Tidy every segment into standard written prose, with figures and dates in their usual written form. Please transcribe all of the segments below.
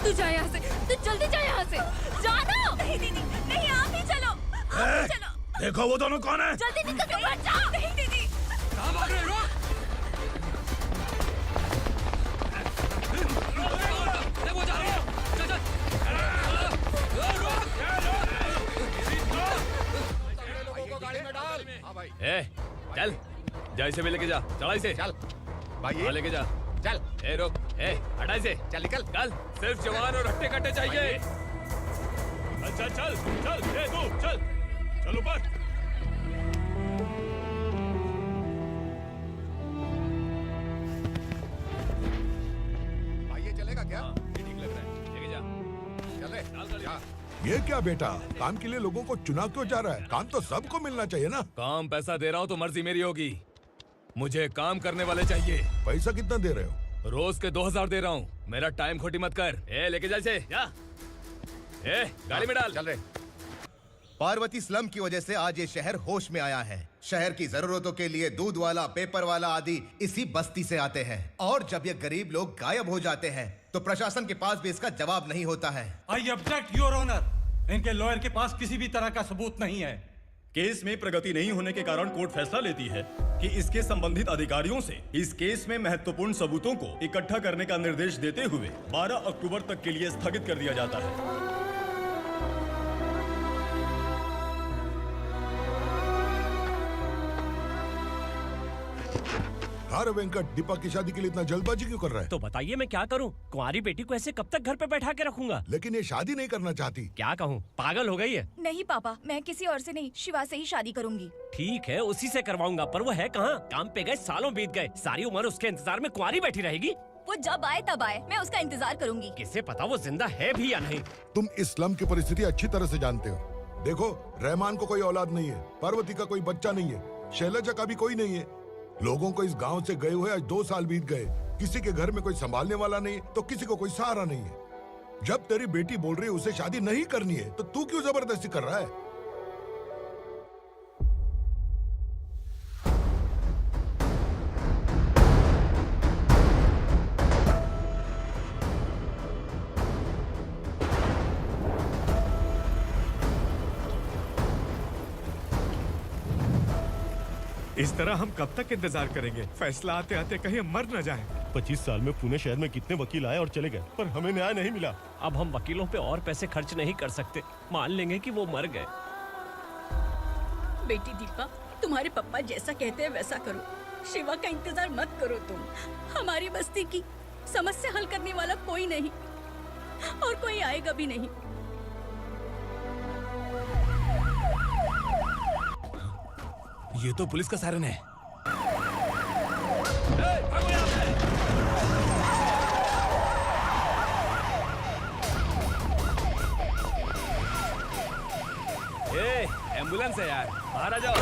तू जा यहाँ से, तू जल्दी जा यहाँ से, जानो। नहीं दीदी, नहीं आप ही चलो, आप ही चलो। देखो वो दोनों कौन है? जल्दी निकल के बैठ जाओ। नहीं दीदी। कहाँ भाग रहे हो? वो जा रहे हो। चल चल। गाड़ी में डाल। हाँ भाई। चल, जा इसे भी लेके जा, चढ़ा इसे। चल भाई, लेके जा। चल। रोक, हटा इसे। चल निकल। कल सिर्फ जवान और हट्टे कट्टे चाहिए। चल चल चल, तू चल, चल ऊपर। भाई ये चलेगा क्या? ठीक लग रहा है, लेके जा। चले। ये क्या बेटा, काम के लिए लोगों को चुना क्यों जा रहा है? काम तो सबको मिलना चाहिए ना। काम पैसा दे रहा हूँ तो मर्जी मेरी होगी, मुझे काम करने वाले चाहिए। पैसा कितना दे रहे हो? रोज के 2000 दे रहा हूँ, मेरा टाइम खोटी मत कर। लेके जा इसे, जा। गाड़ी में डाल। चल रहे। पार्वती स्लम की वजह से आज ये शहर होश में आया है। शहर की जरूरतों के लिए दूध वाला, पेपर वाला आदि इसी बस्ती से आते हैं, और जब ये गरीब लोग गायब हो जाते हैं तो प्रशासन के पास भी इसका जवाब नहीं होता है। I object your honour. इनके लॉयर के पास किसी भी तरह का सबूत नहीं है। केस में प्रगति नहीं होने के कारण कोर्ट फैसला लेती है कि इसके संबंधित अधिकारियों से इस केस में महत्वपूर्ण सबूतों को इकट्ठा करने का निर्देश देते हुए 12 अक्टूबर तक के लिए स्थगित कर दिया जाता है। अरे वेंकट, दीपक की शादी के लिए इतना जल्दबाजी क्यों कर रहा है? तो बताइए मैं क्या करूं? कुंवारी बेटी को ऐसे कब तक घर पे बैठा के रखूंगा? लेकिन ये शादी नहीं करना चाहती। क्या कहूं, पागल हो गई है। नहीं पापा, मैं किसी और से नहीं, शिवा से ही शादी करूंगी। ठीक है, उसी से करवाऊंगा, पर वो है कहाँ? काम पे गए, सालों बीत गए, सारी उम्र उसके इंतजार में कुंवारी बैठी रहेगी। वो जब आए तब आए, मैं उसका इंतजार करूंगी। किसे पता वो जिंदा है भी या नहीं। तुम इस्लाम की परिस्थिति अच्छी तरह से जानते हो। देखो, रहमान को कोई औलाद नहीं है, पार्वती का कोई बच्चा नहीं है, शैलजा का भी कोई नहीं है। लोगों को इस गांव से गए हुए आज 2 साल बीत गए। किसी के घर में कोई संभालने वाला नहीं, तो किसी को कोई सहारा नहीं है। जब तेरी बेटी बोल रही है उसे शादी नहीं करनी है, तो तू क्यों जबरदस्ती कर रहा है? इस तरह हम कब तक इंतजार करेंगे? फैसला आते आते कहीं हम मर न जाएं। 25 साल में पुणे शहर में कितने वकील आए और चले गए, पर हमें न्याय नहीं मिला। अब हम वकीलों पे और पैसे खर्च नहीं कर सकते, मान लेंगे कि वो मर गए। बेटी दीपा, तुम्हारे पापा जैसा कहते हैं वैसा करो। शिवा का इंतजार मत करो तुम। हमारी बस्ती की समस्या हल करने वाला कोई नहीं, और कोई आएगा भी नहीं। ये तो पुलिस का सायरन है। एम्बुलेंस है यार, बाहर आ जाओ।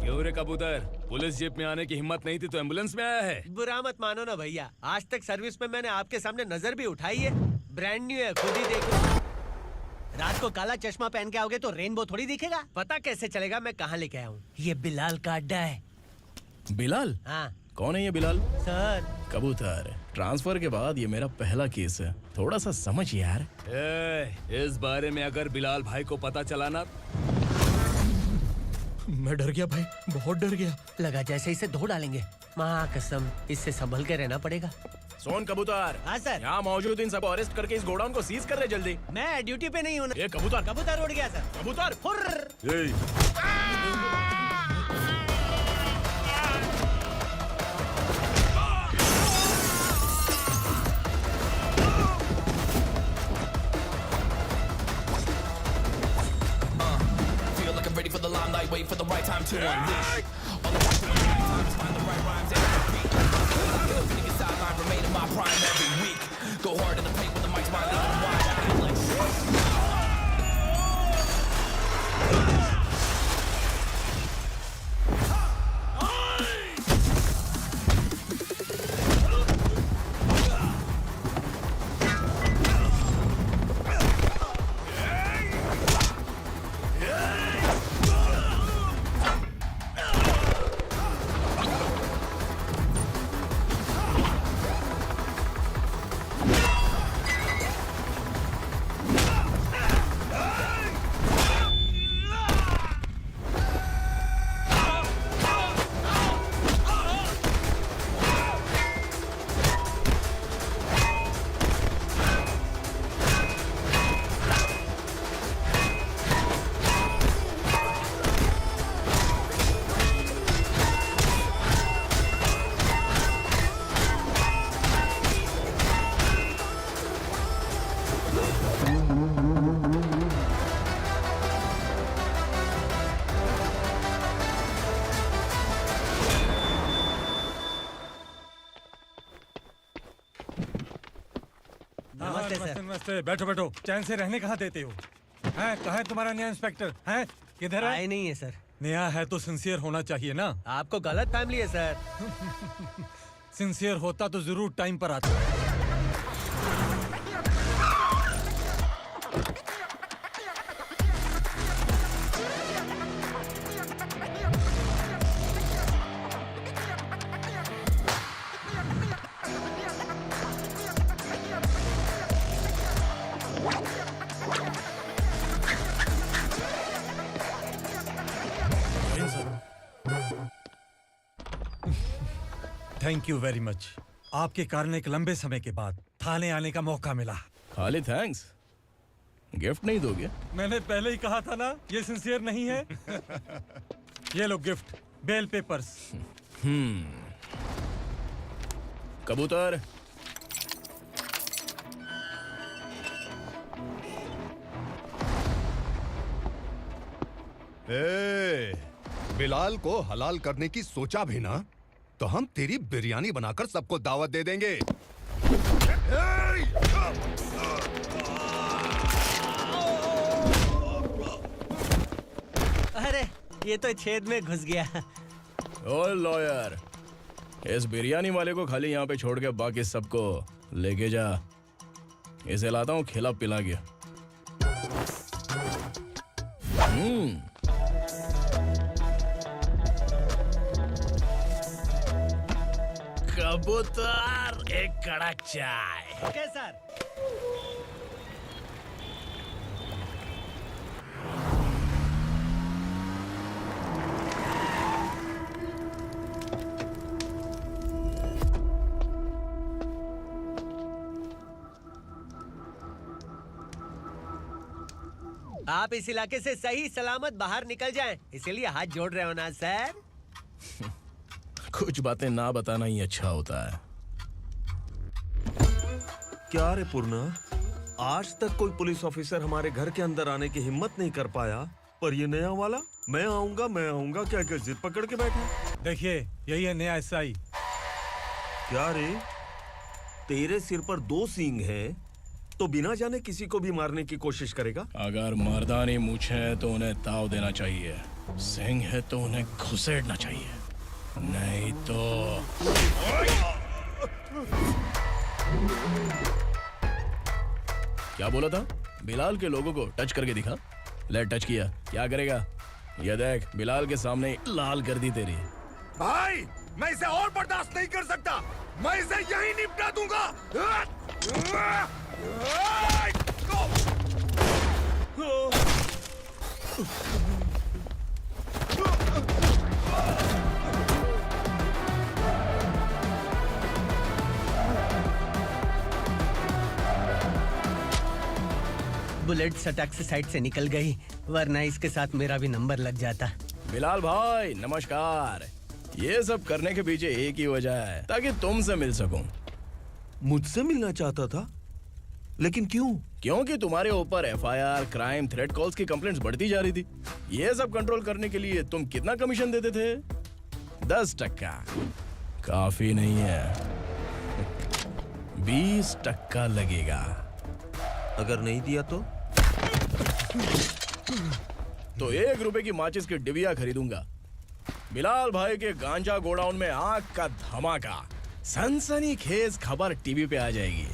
क्यों रे कबूतर, पुलिस जीप में आने की हिम्मत नहीं थी तो एम्बुलेंस में आया है? बुरा मत मानो ना भैया, आज तक सर्विस में मैंने आपके सामने नजर भी उठाई है। ब्रांड न्यू है, खुद ही देखो। रात को काला चश्मा पहन के आओगे तो रेनबो थोड़ी दिखेगा। पता कैसे चलेगा मैं कहाँ लेके आया हूँ? ये बिलाल का अड्डा है। बिलाल? हाँ। कौन है ये बिलाल? सर कबूतर, ट्रांसफर के बाद ये मेरा पहला केस है, थोड़ा सा समझ यार। इस बारे में अगर बिलाल भाई को पता चला ना। मैं डर गया भाई, बहुत डर गया। लगा जैसे इसे धो डालेंगे। माँ कसम, इससे संभल के रहना पड़ेगा। सोन कबूतर। हाँ सर। यहाँ मौजूद इन सबको अरेस्ट करके इस गोडाउन को सीज कर रहे जल्दी। मैं ड्यूटी पे नहीं हूँ। ये कबूतर। कबूतर उड़ गया सर। कबूतर। Ready for the limelight, wait for the right time to unleash. All the time to the right times, find the right rhymes and beat. Finna get sideline, remain in my prime every week. Go hard in the paint with the mic's my leading wide. I feel like नमस्ते sir. नमस्ते। बैठो बैठो, चैन से रहने कहाँ देते हो? हैं, कहाँ है तुम्हारा नया इंस्पेक्टर? हैं, किधर है? आए नहीं है सर। नया है तो सिंसियर होना चाहिए ना। आपको गलत फैमिली है सर। सिंसियर होता तो जरूर टाइम पर आता। Thank you very much. आपके कारण एक लंबे समय के बाद थाने आने का मौका मिला। खाली थैंक्स, गिफ्ट नहीं दोगे? मैंने पहले ही कहा था ना, ये सिंसियर नहीं है। ये लो गिफ्ट, बेल पेपर्स। कबूतर, बिलाल को हलाल करने की सोचा भी ना, तो हम तेरी बिरयानी बनाकर सबको दावत दे देंगे। अरे ये तो छेद में घुस गया। ओ लॉयर, इस बिरयानी वाले को खाली यहाँ पे छोड़ के बाकी सबको लेके जा। इसे लाता हूँ खिला पिला के। कबूतर, एक कड़क चाय। Okay sir. आप इस इलाके से सही सलामत बाहर निकल जाएं, इसीलिए हाथ जोड़ रहे हो ना सर। कुछ बातें ना बताना ही अच्छा होता है। क्या रे पूर्णा, आज तक कोई पुलिस ऑफिसर हमारे घर के अंदर आने की हिम्मत नहीं कर पाया, पर ये नया वाला मैं आऊंगा क्या जिद पकड़ के बैठा। देखिए, यही है नया एसआई। क्या रे, तेरे सिर पर 2 सींग हैं, तो बिना जाने किसी को भी मारने की कोशिश करेगा? अगर मर्दानी मूछें है तो उन्हें ताव देना चाहिए, सिंह है तो उन्हें घुसेड़ना चाहिए, नहीं तो। क्या बोला था? बिलाल के लोगों को टच करके दिखा। ले टच किया, क्या करेगा? ये देख, बिलाल के सामने ही लाल कर दी तेरी। भाई, मैं इसे और बर्दाश्त नहीं कर सकता। मैं इसे यहीं निपटा दूंगा। बुलेट सटक से साइड से निकल गई, वरना इसके साथ मेरा भी नंबर लग जाता। बिलाल भाई नमस्कार। ये सब करने के पीछे एक ही वजह है, ताकि तुमसे मिल सकूं। मुझसे मिलना चाहता था, लेकिन क्यों? क्योंकि तुम्हारे ऊपर एफआईआर, क्राइम, थ्रेट कॉल्स की कंप्लेंट्स बढ़ती जा रही थी। ये सब कंट्रोल करने के लिए तुम कितना कमीशन देते थे? 10%। काफी नहीं है, 20% लगेगा। अगर नहीं दिया तो 1 रुपए की माचिस की डिबिया खरीदूंगा। बिलाल भाई के गांजा गोडाउन में आग का धमाका, सनसनीखेज खबर टीवी पे आ जाएगी।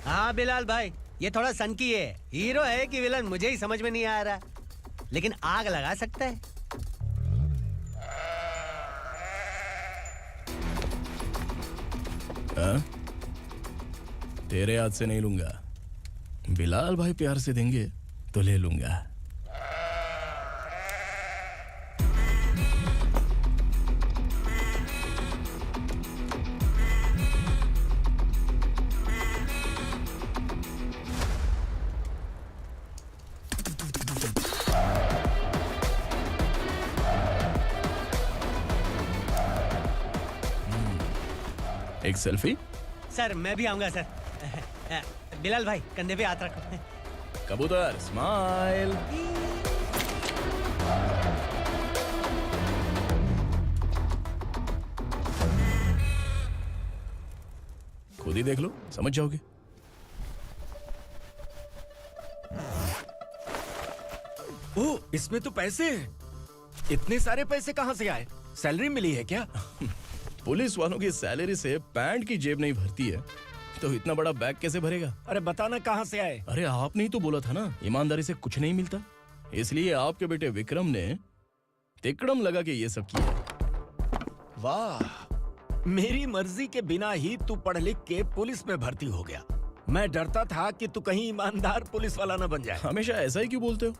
हाँ बिलाल भाई, ये थोड़ा सनकी है। हीरो है कि विलन मुझे ही समझ में नहीं आ रहा, लेकिन आग लगा सकता है। तेरे हाथ से नहीं लूंगा, बिलाल भाई प्यार से देंगे तो ले लूंगा। एक सेल्फी? सर मैं भी आऊंगा सर। बिलाल भाई कंधे पे हाथ रखो। कबूतर स्माइल। खुद ही देख लो, समझ जाओगे। ओह, इसमें तो पैसे हैं। इतने सारे पैसे कहाँ से आए? सैलरी मिली है क्या? पुलिस वालों की सैलरी से पैंट की जेब नहीं भरती है, तो इतना बड़ा बैग कैसे भरेगा? अरे बताना कहाँ से आए? अरे आपने ही तो बोला था ना, ईमानदारी से कुछ नहीं मिलता, इसलिए आपके बेटे विक्रम ने तिकड़म लगा के ये सब किया। वाह, मेरी मर्जी के बिना ही तू पढ़ लिख के पुलिस में भर्ती हो गया। मैं डरता था कि तू कहीं ईमानदार पुलिस वाला न बन जाए। हमेशा ऐसा ही क्यों बोलते हो?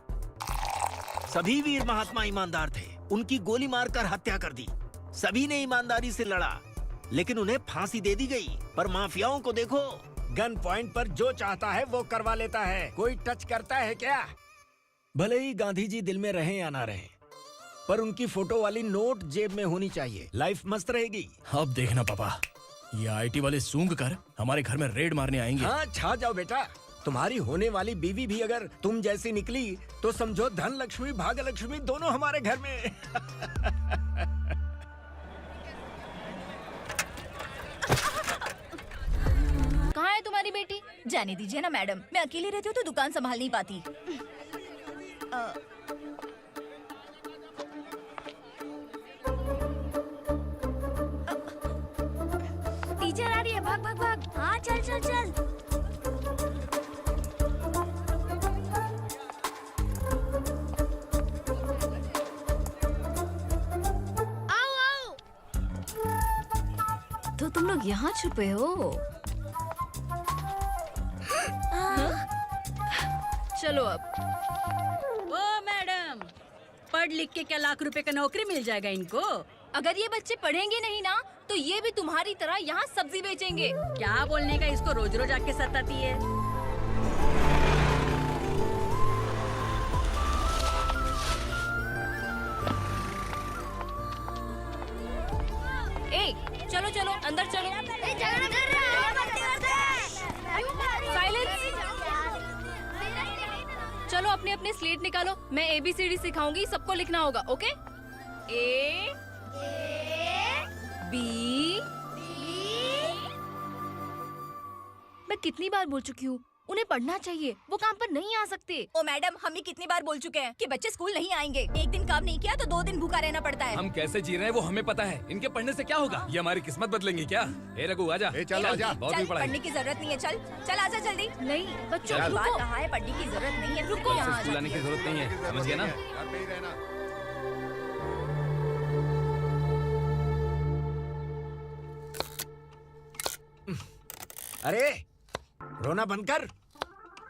सभी वीर महात्मा ईमानदार थे, उनकी गोली मारकर हत्या कर दी। सभी ने ईमानदारी से लड़ा, लेकिन उन्हें फांसी दे दी गई। पर माफियाओं को देखो, गन पॉइंट पर जो चाहता है वो करवा लेता है। कोई टच करता है क्या? भले ही गांधी जी दिल में रहे या ना रहे, पर उनकी फोटो वाली नोट जेब में होनी चाहिए। लाइफ मस्त रहेगी। अब देखना पापा, ये आईटी वाले सूंघ कर हमारे घर में रेड मारने आएंगे। हाँ, छा जाओ बेटा। तुम्हारी होने वाली बीवी भी अगर तुम जैसी निकली तो समझो धन लक्ष्मी भाग्य लक्ष्मी दोनों हमारे घर में। कहाँ है तुम्हारी बेटी? जाने दीजिए ना मैडम, मैं अकेली रहती हूँ तो दुकान संभाल नहीं पाती। टीचर आ रही है, भाग भाग भाग। हाँ चल चल चल। आओ आओ। तो तुम लोग यहाँ छुपे हो? चलो अब। ओ मैडम, पढ़ लिख के क्या लाख रुपए का नौकरी मिल जाएगा इनको? अगर ये बच्चे पढ़ेंगे नहीं ना, तो ये भी तुम्हारी तरह यहाँ सब्जी बेचेंगे। क्या बोलने का, इसको रोज रोज आके सताती है। ए, चलो चलो अंदर चलो। साइलेंस। चलो अपने अपने स्लेट निकालो, मैं ABCD सिखाऊंगी, सबको लिखना होगा। ओके? A B। मैं कितनी बार बोल चुकी हूँ, उन्हें पढ़ना चाहिए, वो काम पर नहीं आ सकते। ओ मैडम, हम भी कितनी बार बोल चुके हैं कि बच्चे स्कूल नहीं आएंगे। एक दिन काम नहीं किया तो 2 दिन भूखा रहना पड़ता है। हम कैसे जी रहे हैं वो हमें पता है, इनके पढ़ने से क्या होगा? ये हमारी किस्मत बदलेंगे क्या? ए रघु आजा। चल आजा। बहुत भी पढ़ाई। पढ़ने की जरूरत नहीं है, चल चल आजा जल्दी। नहीं बच्चों चल। रुको। कहा है पढ़ने की जरूरत नहीं है, रुको। यहाँ आ स्कूल आने की जरूरत नहीं है, समझ गया ना? घर पे ही रहना। अरे रोना बंद कर।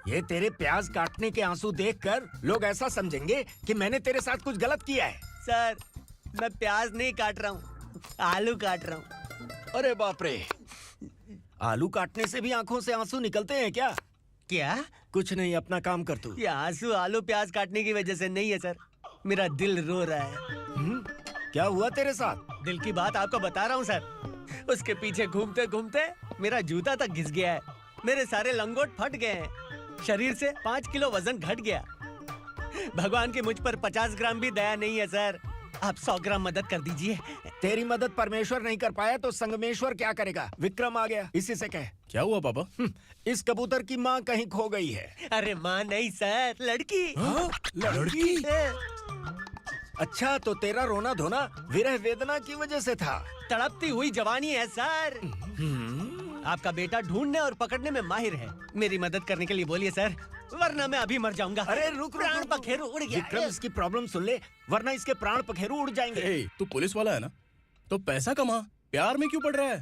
ये तेरे प्याज काटने के आंसू देखकर लोग ऐसा समझेंगे कि मैंने तेरे साथ कुछ गलत किया है। सर, मैं प्याज नहीं काट रहा हूँ, आलू काट रहा हूँ। अरे बाप रे, आलू काटने से भी आंखों से आंसू निकलते हैं क्या? क्या? कुछ नहीं, अपना काम कर तू। ये आंसू आलू प्याज काटने की वजह से नहीं है सर, मेरा दिल रो रहा है। क्या हुआ तेरे साथ? दिल की बात आपको बता रहा हूँ सर। उसके पीछे घूमते घूमते मेरा जूता तक घिस गया है, मेरे सारे लंगोट फट गए हैं, शरीर से 5 किलो वजन घट गया। भगवान की मुझ पर 50 ग्राम भी दया नहीं है सर, आप 100 ग्राम मदद कर दीजिए। तेरी मदद परमेश्वर नहीं कर पाया तो संगमेश्वर क्या करेगा? विक्रम आ गया, इसी से कह। क्या हुआ पापा? इस कबूतर की माँ कहीं खो गई है। अरे माँ नहीं सर, लड़की। लड़की? अच्छा, तो तेरा रोना धोना विरह वेदना की वजह से था। तड़पती हुई जवानी है सर। आपका बेटा ढूंढने और पकड़ने में माहिर है, मेरी मदद करने के लिए बोलिए सर, वरना मैं अभी मर जाऊंगा। अरे रुक, प्राण पखेरु उड़ गया। विक्रम, इसकी प्रॉब्लम सुन ले, वरना इसके प्राण पखेरु उड़ जाएंगे। ए, तू पुलिस वाला है ना, तो पैसा कमा, प्यार में क्यों पड़ रहा है?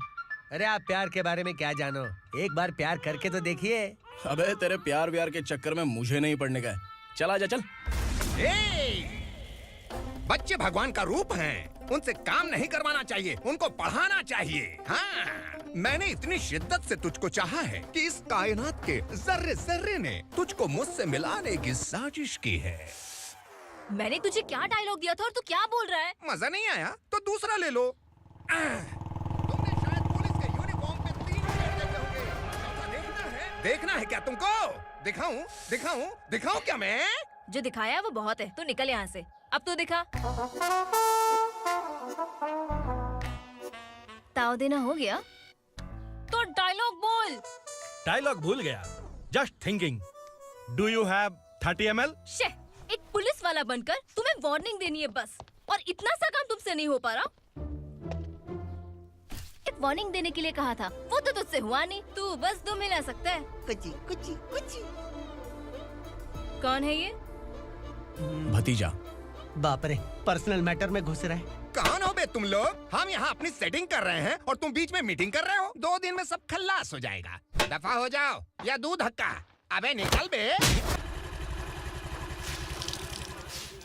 अरे आप प्यार के बारे में क्या जानो, एक बार प्यार करके तो देखिए। अबे तेरे प्यार व्यार के चक्कर में मुझे नहीं पढ़ने का है, चल आजा चल। बच्चे भगवान का रूप हैं, उनसे काम नहीं करवाना चाहिए, उनको पढ़ाना चाहिए। हाँ, मैंने इतनी शिद्दत से तुझको चाहा है कि इस कायनात के जर्रे जर्रे ने तुझको मुझसे मिलाने की साजिश की है। मैंने तुझे क्या डायलॉग दिया था और तू क्या बोल रहा है? मजा नहीं आया तो दूसरा ले लो। तुमने शायद पुलिस के यूनिफॉर्म पे 3 शेर देखे होंगे। देखना है क्या तुमको? दिखाऊं दिखाऊं दिखाऊं क्या मैं? जो दिखाया है वो बहुत है, तू निकल यहाँ से। अब तू दिखा। ताव देना हो गया तो डायलॉग बोल। डायलॉग भूल गया। Just thinking. Do you have 30 ml? शे, एक पुलिस वाला बनकर तुम्हें वार्निंग देनी है बस, और इतना सा काम तुमसे नहीं हो पा रहा। एक वार्निंग देने के लिए कहा था, वो तो तुझसे हुआ नहीं। तू बस दुम हिला सकता है। कुची कुची कुची। कौन है ये? भतीजा। बाप रे, पर्सनल मैटर में घुस रहे। कौन हो बे तुम लोग? हम यहाँ अपनी सेटिंग कर रहे हैं और तुम बीच में मीटिंग कर रहे हो। 2 दिन में सब खल्लास हो जाएगा। दफा हो जाओ या दूध हक्का। अबे निकल बे।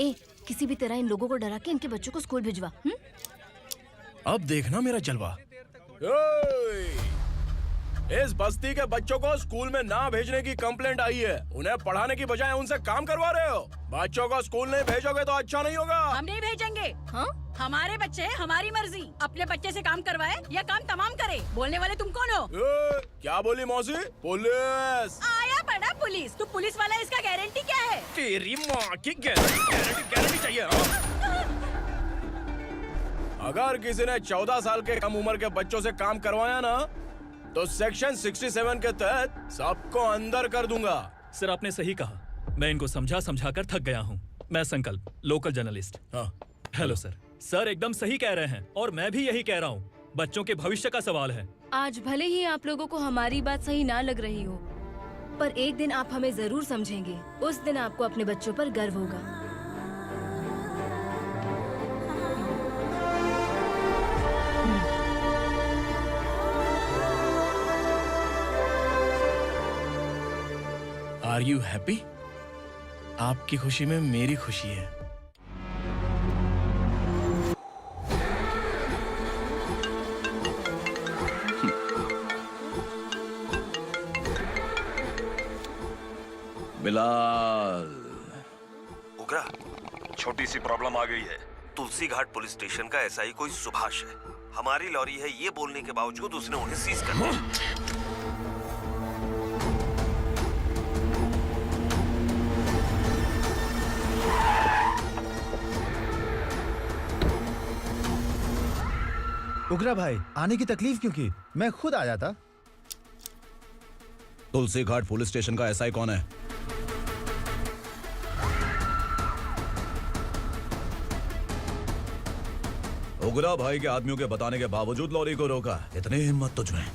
ए, किसी भी तरह इन लोगों को डरा के इनके बच्चों को स्कूल भिजवा। अब देखना मेरा जलवा। इस बस्ती के बच्चों को स्कूल में ना भेजने की कंप्लेंट आई है। उन्हें पढ़ाने की बजाय उनसे काम करवा रहे हो। बच्चों को स्कूल नहीं भेजोगे तो अच्छा नहीं होगा। हम नहीं भेजेंगे। हाँ? हमारे बच्चे हमारी मर्जी। अपने बच्चे से काम करवाए या काम तमाम करे। बोलने वाले तुम कौन हो? क्या बोली मौसी? पुलिस। आया पड़ा पुलिस। तू पुलिस वाला, इसका गारंटी क्या है? तेरी माँ की गारंटी चाहिए। अगर किसी ने 14 साल के कम उम्र के बच्चों से काम करवाया ना, तो सेक्शन 67 के तहत सबको अंदर कर दूंगा। सर, आपने सही कहा। मैं इनको समझा कर थक गया हूँ। मैं संकल्प, लोकल जर्नलिस्ट। हाँ। Hello sir. सर एकदम सही कह रहे हैं, और मैं भी यही कह रहा हूँ। बच्चों के भविष्य का सवाल है। आज भले ही आप लोगों को हमारी बात सही ना लग रही हो, पर एक दिन आप हमें जरूर समझेंगे। उस दिन आपको अपने बच्चों पर गर्व होगा। Are you happy? आपकी खुशी में मेरी खुशी है। बिलाल। उगरा, छोटी सी प्रॉब्लम आ गई है। तुलसी घाट पुलिस स्टेशन का एसआई कोई सुभाष है। हमारी लॉरी है ये बोलने के बावजूद उसने उन्हें सीज कर दिया। उगरा भाई, आने की तकलीफ क्यों की? मैं खुद आ जाता। तुलसी घाट पुलिस स्टेशन का एसआई कौन है? उगरा भाई के आदमियों के बताने के बावजूद लॉरी को रोका। इतनी हिम्मत तुझमें?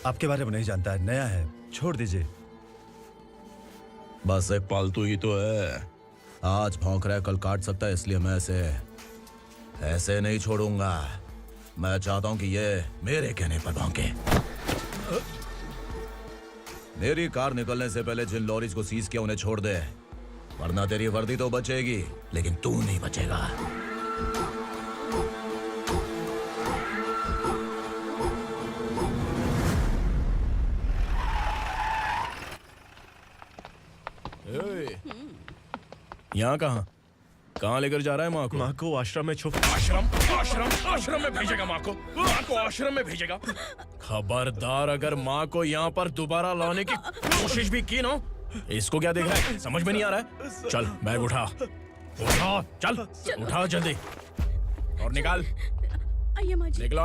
आपके बारे में नहीं जानता है, नया है, छोड़ दीजिए। बस एक पालतू ही तो है। आज भौंक रहा है, कल काट सकता है, इसलिए मैं ऐसे नहीं छोड़ूंगा। मैं चाहता हूं कि ये मेरे कहने पर भौंके। मेरी कार निकलने से पहले जिन लॉरीज को सीज किया उन्हें छोड़ दे, वरना तेरी वर्दी तो बचेगी लेकिन तू नहीं बचेगा। यहाँ कहाँ लेकर जा रहा है माँ को? माँ को आश्रम में छुप। आश्रम में भेजेगा माँ को? माँ को आश्रम में भेजेगा? खबरदार, अगर माँ को यहाँ पर दोबारा लाने की कोशिश भी की ना, इसको क्या देख रहा है? समझ में नहीं आ रहा है? चल बैग उठा, चल उठा जल्दी और निकाल।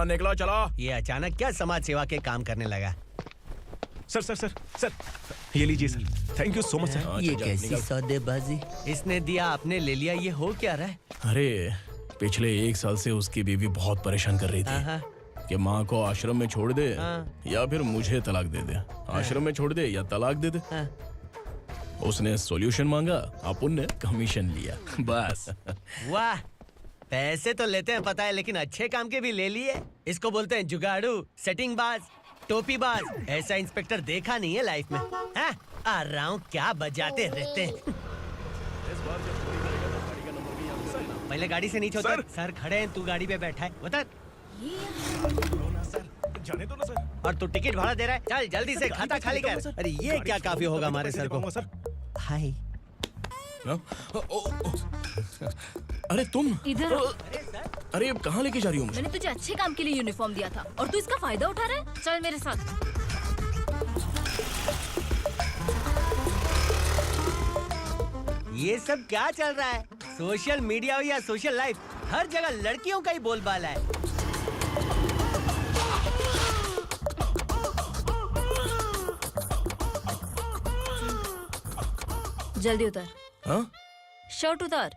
निकला चला। ये अचानक क्या समाज सेवा के काम करने लगा? सर, ये लीजिए sir. Thank you so much sir. ये कैसी सौदेबाजी? इसने दिया, आपने ले लिया, ये हो क्या रहा है? अरे पिछले 1 साल से उसकी बीवी बहुत परेशान कर रही थी कि माँ को आश्रम में छोड़ दे या फिर मुझे तलाक दे दे। आश्रम में छोड़ दे या तलाक दे दे। उसने सॉल्यूशन मांगा, अपन ने कमीशन लिया, बस। वाह, पैसे तो लेते हैं पता है, लेकिन अच्छे काम के भी ले लिए। इसको बोलते हैं जुगाड़ू, सेटिंग बाज, टोपी बाज। ऐसा इंस्पेक्टर देखा नहीं है लाइफ में। हाँ? आ रहा हूँ, क्या बजाते रहते हैं। पहले गाड़ी से नीचे उतर। सर खड़े हैं, तू गाड़ी पे बैठा है, उतर। जाने दो ना सर। और तू टिकट भाड़ा दे रहा है, चल जल्दी से खाता खाली कर। अरे ये क्या काफी होगा हमारे सर को। हाय। अरे तुम इधर आओ। अरे अब कहाँ लेके जा रही हो मुझे? मैंने तुझे अच्छे काम के लिए यूनिफॉर्म दिया था और तू इसका फायदा उठा रहा है। चल मेरे साथ। ये सब क्या चल रहा है? सोशल मीडिया हो या सोशल लाइफ, हर जगह लड़कियों का ही बोलबाला है। जल्दी उतर। हाँ? शर्ट उतार।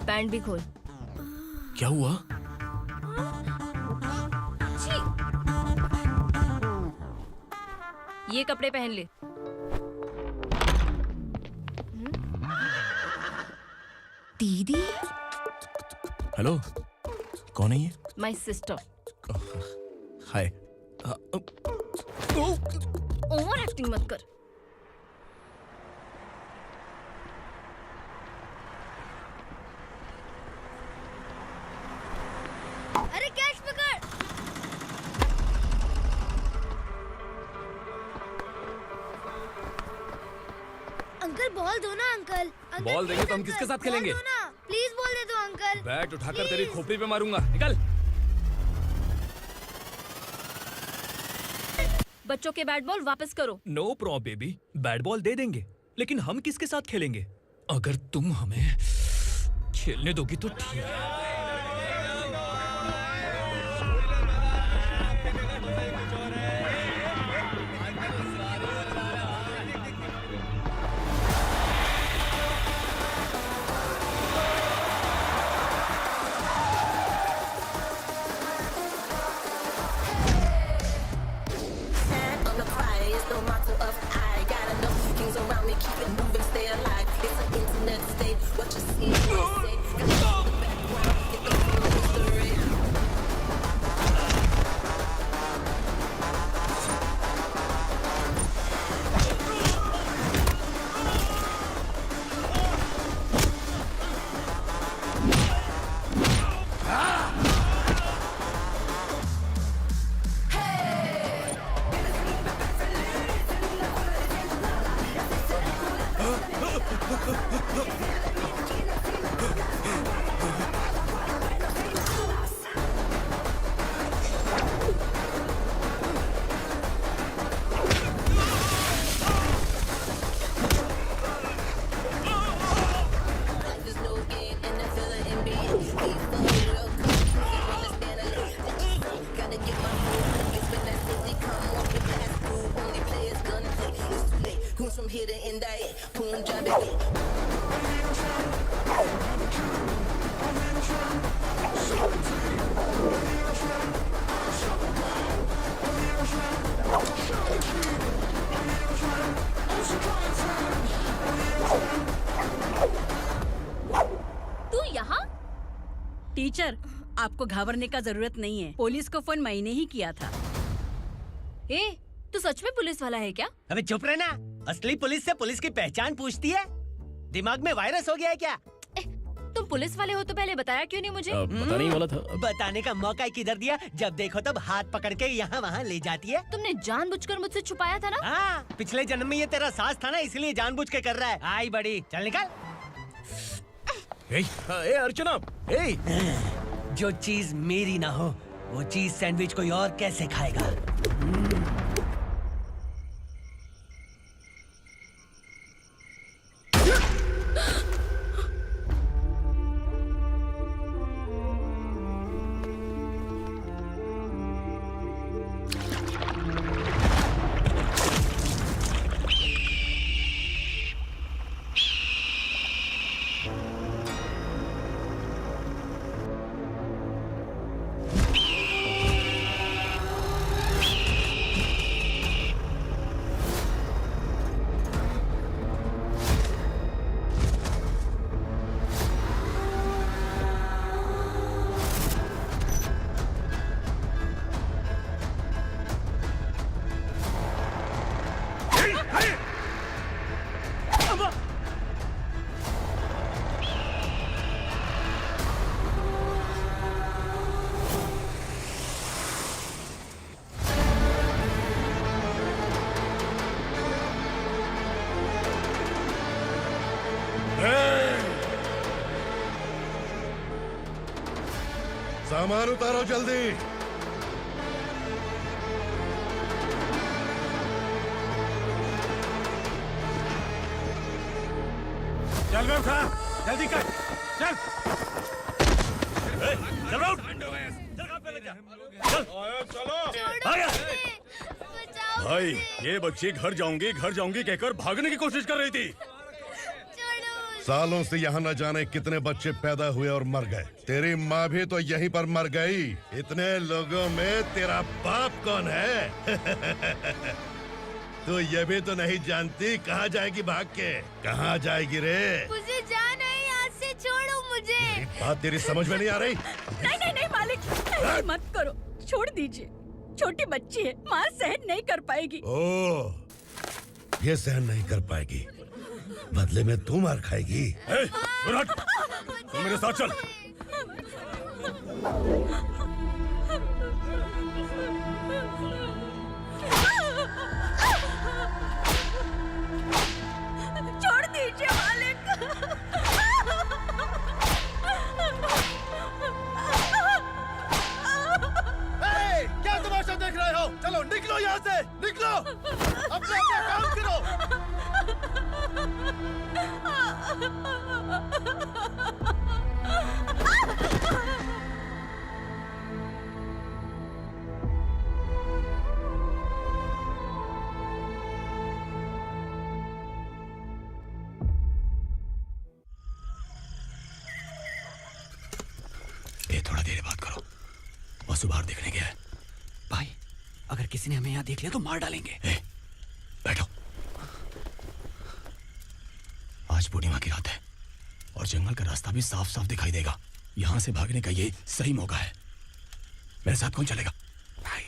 पैंट भी खोल। क्या हुआ? छी! ये कपड़े पहन ले। दीदी। हेलो, कौन है ये? My sister. Hi. Over acting मत कर। अरे कैच पकड़। अंकल बॉल दो ना अंकल। बॉल देंगे तो हम किसके साथ खेलेंगे? प्लीज बॉल दे दो अंकल। बैट उठाकर तेरी खोपड़ी पे मारूंगा। निकल। बच्चों के बैट बॉल वापस करो। No problem baby, bat ball दे देंगे, लेकिन हम किसके साथ खेलेंगे? अगर तुम हमें खेलने दोगी तो ठीक है। टीचर, आपको घबराने का जरूरत नहीं है। पुलिस को फोन मैंने ही किया था। ए, तू सच में पुलिस वाला है क्या? अबे चुप रहना। असली पुलिस से पुलिस की पहचान पूछती है? दिमाग में वायरस हो गया है क्या? तुम पुलिस वाले हो तो पहले बताया क्यों नहीं मुझे? बताने ही वाला था। बताने का मौका किधर दिया? जब देखो तब हाथ पकड़ के यहाँ वहाँ ले जाती है। तुमने जानबूझकर मुझसे छुपाया था ना? हाँ, पिछले जन्म में ये तेरा सास था ना, इसलिए जानबूझ के कर रहा है। आई बड़ी, चल निकल। ए अर्चना, जो चीज मेरी ना हो, वो चीज सैंडविच कोई और कैसे खाएगा? सामान उतारो जल्दी। चल बे उठा, जल्दी कर, चल। चल राउंड, चलो। भाई, ये बच्ची घर जाऊंगी कहकर भागने की कोशिश कर रही थी। सालों से यहाँ न जाने कितने बच्चे पैदा हुए और मर गए। तेरी माँ भी तो यहीं पर मर गई। इतने लोगों में तेरा बाप कौन है? तू ये भी तो नहीं जानती कहाँ जाएगी भाग के? कहाँ जाएगी रे? मुझे जाना है, यहाँ से छोड़ो मुझे। बात तेरी समझ में नहीं आ रही? नहीं मालिक, ऐसे मत करो, छोड़ दीजिए। छोटी बच्ची है, माँ सहन नहीं कर पाएगी। ओह, ये सहन नहीं कर पाएगी, बदले में तू मार खाएगी। तू मेरे साथ चल। छोड़ दीजिए मालिक। क्या तमाशा देख रहे हो? चलो निकलो यहाँ से, निकलो। अपना काम करो। ये थोड़ा देर बात करो, बस बाहर देखने गया है। भाई, अगर किसी ने हमें यहाँ देख लिया तो मार डालेंगे। बैठो। आज पूर्णिमा की रात है और जंगल का रास्ता भी साफ साफ दिखाई देगा। यहाँ से भागने का ये सही मौका है। मेरे साथ कौन चलेगा? भाई,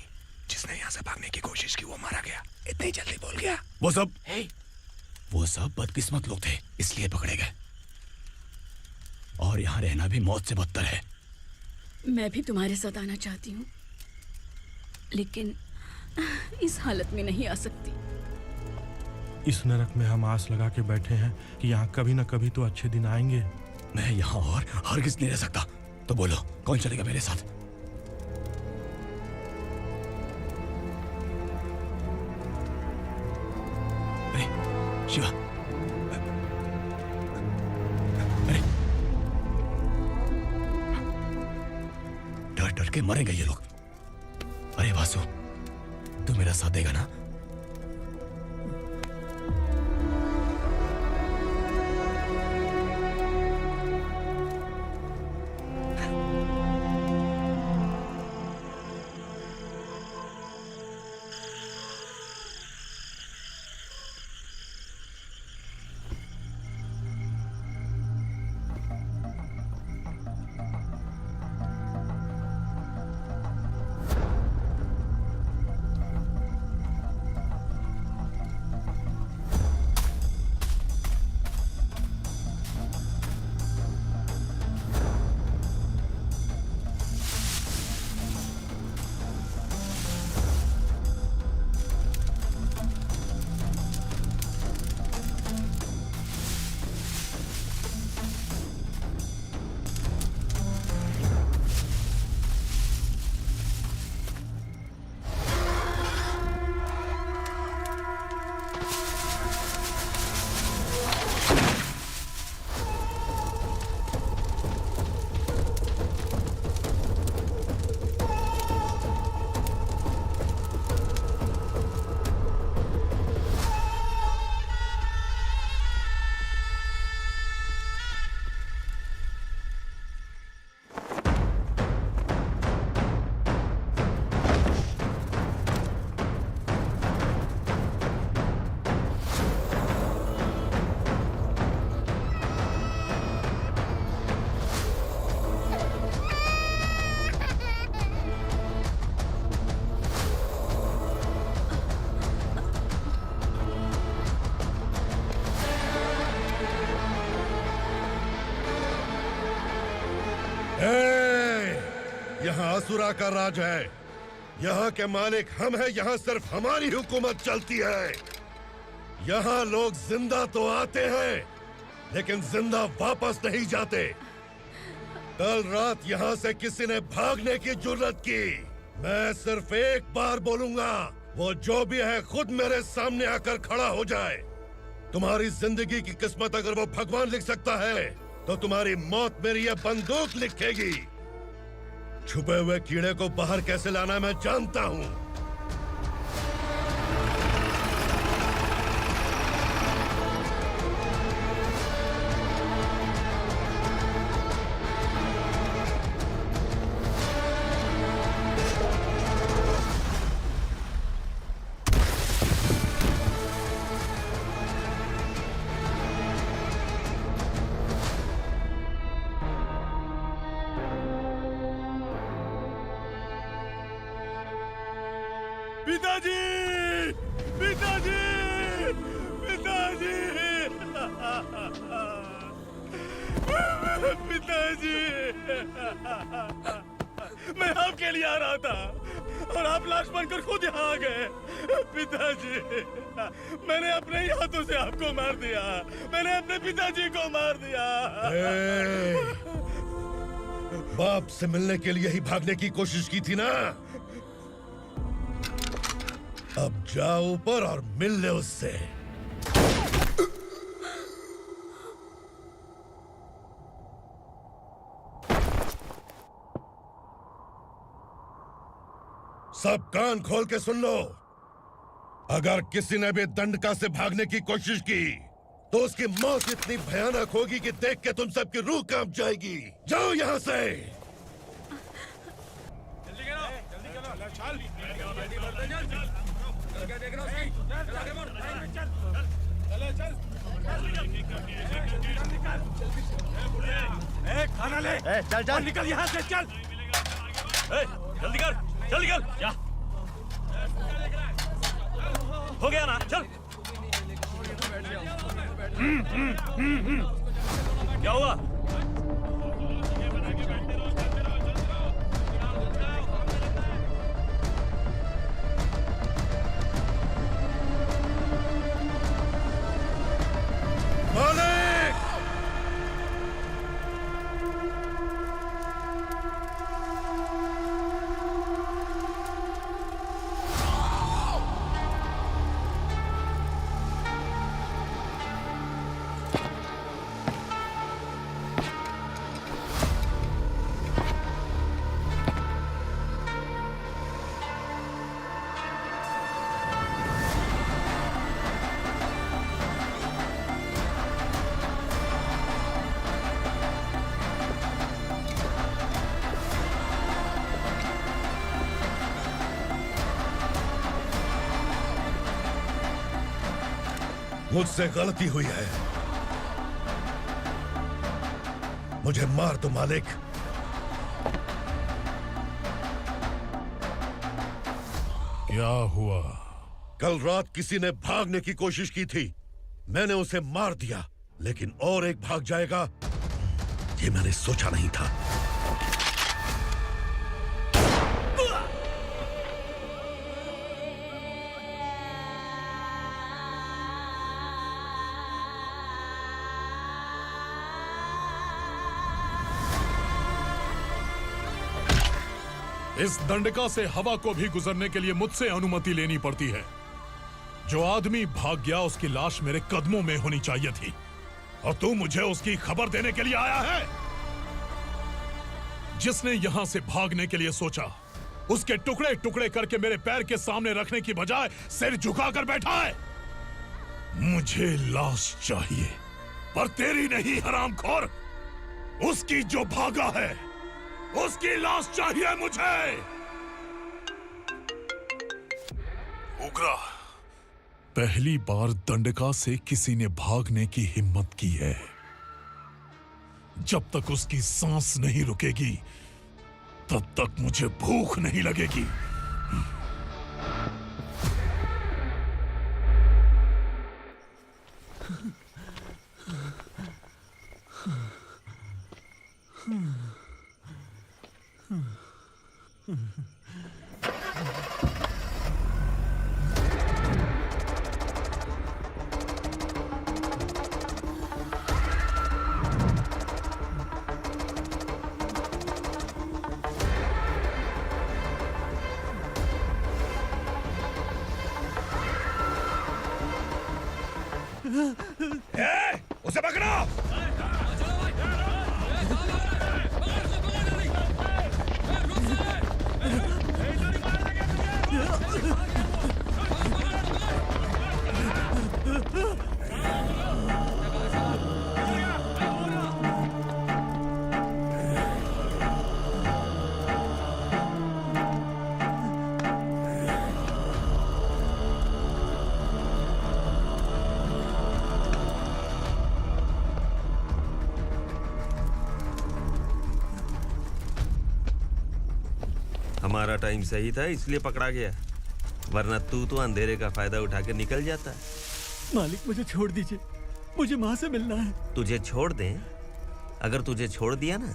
जिसने यहाँ से भागने की कोशिश की वो मारा गया। इतनी जल्दी बोल गया। वो सब बदकिस्मत लोग थे, इसलिए पकड़े गए। और यहाँ रहना भी मौत से बदतर है। मैं भी तुम्हारे साथ आना चाहती हूँ, लेकिन इस हालत में नहीं आ सकती। इस नरक में हम आस लगा के बैठे हैं कि यहाँ कभी न कभी तो अच्छे दिन आएंगे। मैं यहाँ और हरगिज़ नहीं रह सकता। तो बोलो, कौन चलेगा मेरे साथ? अरे शिवा, अरे डर डर के मरेंगे ये लोग। अरे वासु, तू मेरा साथ देगा ना? यहाँ असुरा का राज है। यहाँ के मालिक हम हैं। यहाँ सिर्फ हमारी हुकूमत चलती है। यहाँ लोग जिंदा तो आते हैं, लेकिन जिंदा वापस नहीं जाते। कल रात यहाँ से किसी ने भागने की जुर्रत की, मैं सिर्फ एक बार बोलूंगा, वो जो भी है खुद मेरे सामने आकर खड़ा हो जाए। तुम्हारी जिंदगी की किस्मत अगर वो भगवान लिख सकता है, तो तुम्हारी मौत मेरी ये बंदूक लिखेगी। छुपे हुए कीड़े को बाहर कैसे लाना मैं जानता हूँ। पिताजी, पिताजी, पिताजी, पिताजी, मैं आपके लिए आ रहा था और आप लाश बनकर खुद यहाँ आ गए। पिताजी, मैंने अपने ही हाथों से आपको मार दिया, मैंने अपने पिताजी को मार दिया। बाप से मिलने के लिए ही भागने की कोशिश की थी ना? अब जाओ ऊपर और मिल ले उससे। सब कान खोल के सुन लो। अगर किसी ने भी दंडका से भागने की कोशिश की, तो उसकी मौत इतनी भयानक होगी कि देख के तुम सबकी रूह कांप जाएगी। जाओ यहाँ से। खाना ले। चल चल निकल यहाँ से, चल। जल्दी कर, जल्दी कर। क्या हो गया ना? चल। क्या हुआ? मुझसे गलती हुई है, मुझे मार दो मालिक। क्या हुआ? कल रात किसी ने भागने की कोशिश की थी, मैंने उसे मार दिया, लेकिन और एक भाग जाएगा ये मैंने सोचा नहीं था। इस दंडका से हवा को भी गुजरने के लिए मुझसे अनुमति लेनी पड़ती है। जो आदमी भाग गया उसकी लाश मेरे कदमों में होनी चाहिए थी, और तू मुझे उसकी खबर देने के लिए आया है। जिसने यहां से भागने के लिए सोचा, उसके टुकड़े टुकड़े करके मेरे पैर के सामने रखने की बजाय सिर झुकाकर बैठा है। मुझे लाश चाहिए, पर तेरी नहीं हरामखोर, उसकी जो भागा है उसकी लाश चाहिए मुझे। उग्रा, पहली बार दंडका से किसी ने भागने की हिम्मत की है। जब तक उसकी सांस नहीं रुकेगी, तब तक मुझे भूख नहीं लगेगी। उसे पकड़ो। हमारा टाइम सही था इसलिए पकड़ा गया, वरना तू तो अंधेरे का फायदा उठा के निकल जाता। मालिक मुझे छोड़ दीजिए, मुझे माँ से मिलना है। तुझे छोड़ दें? अगर तुझे छोड़ दिया ना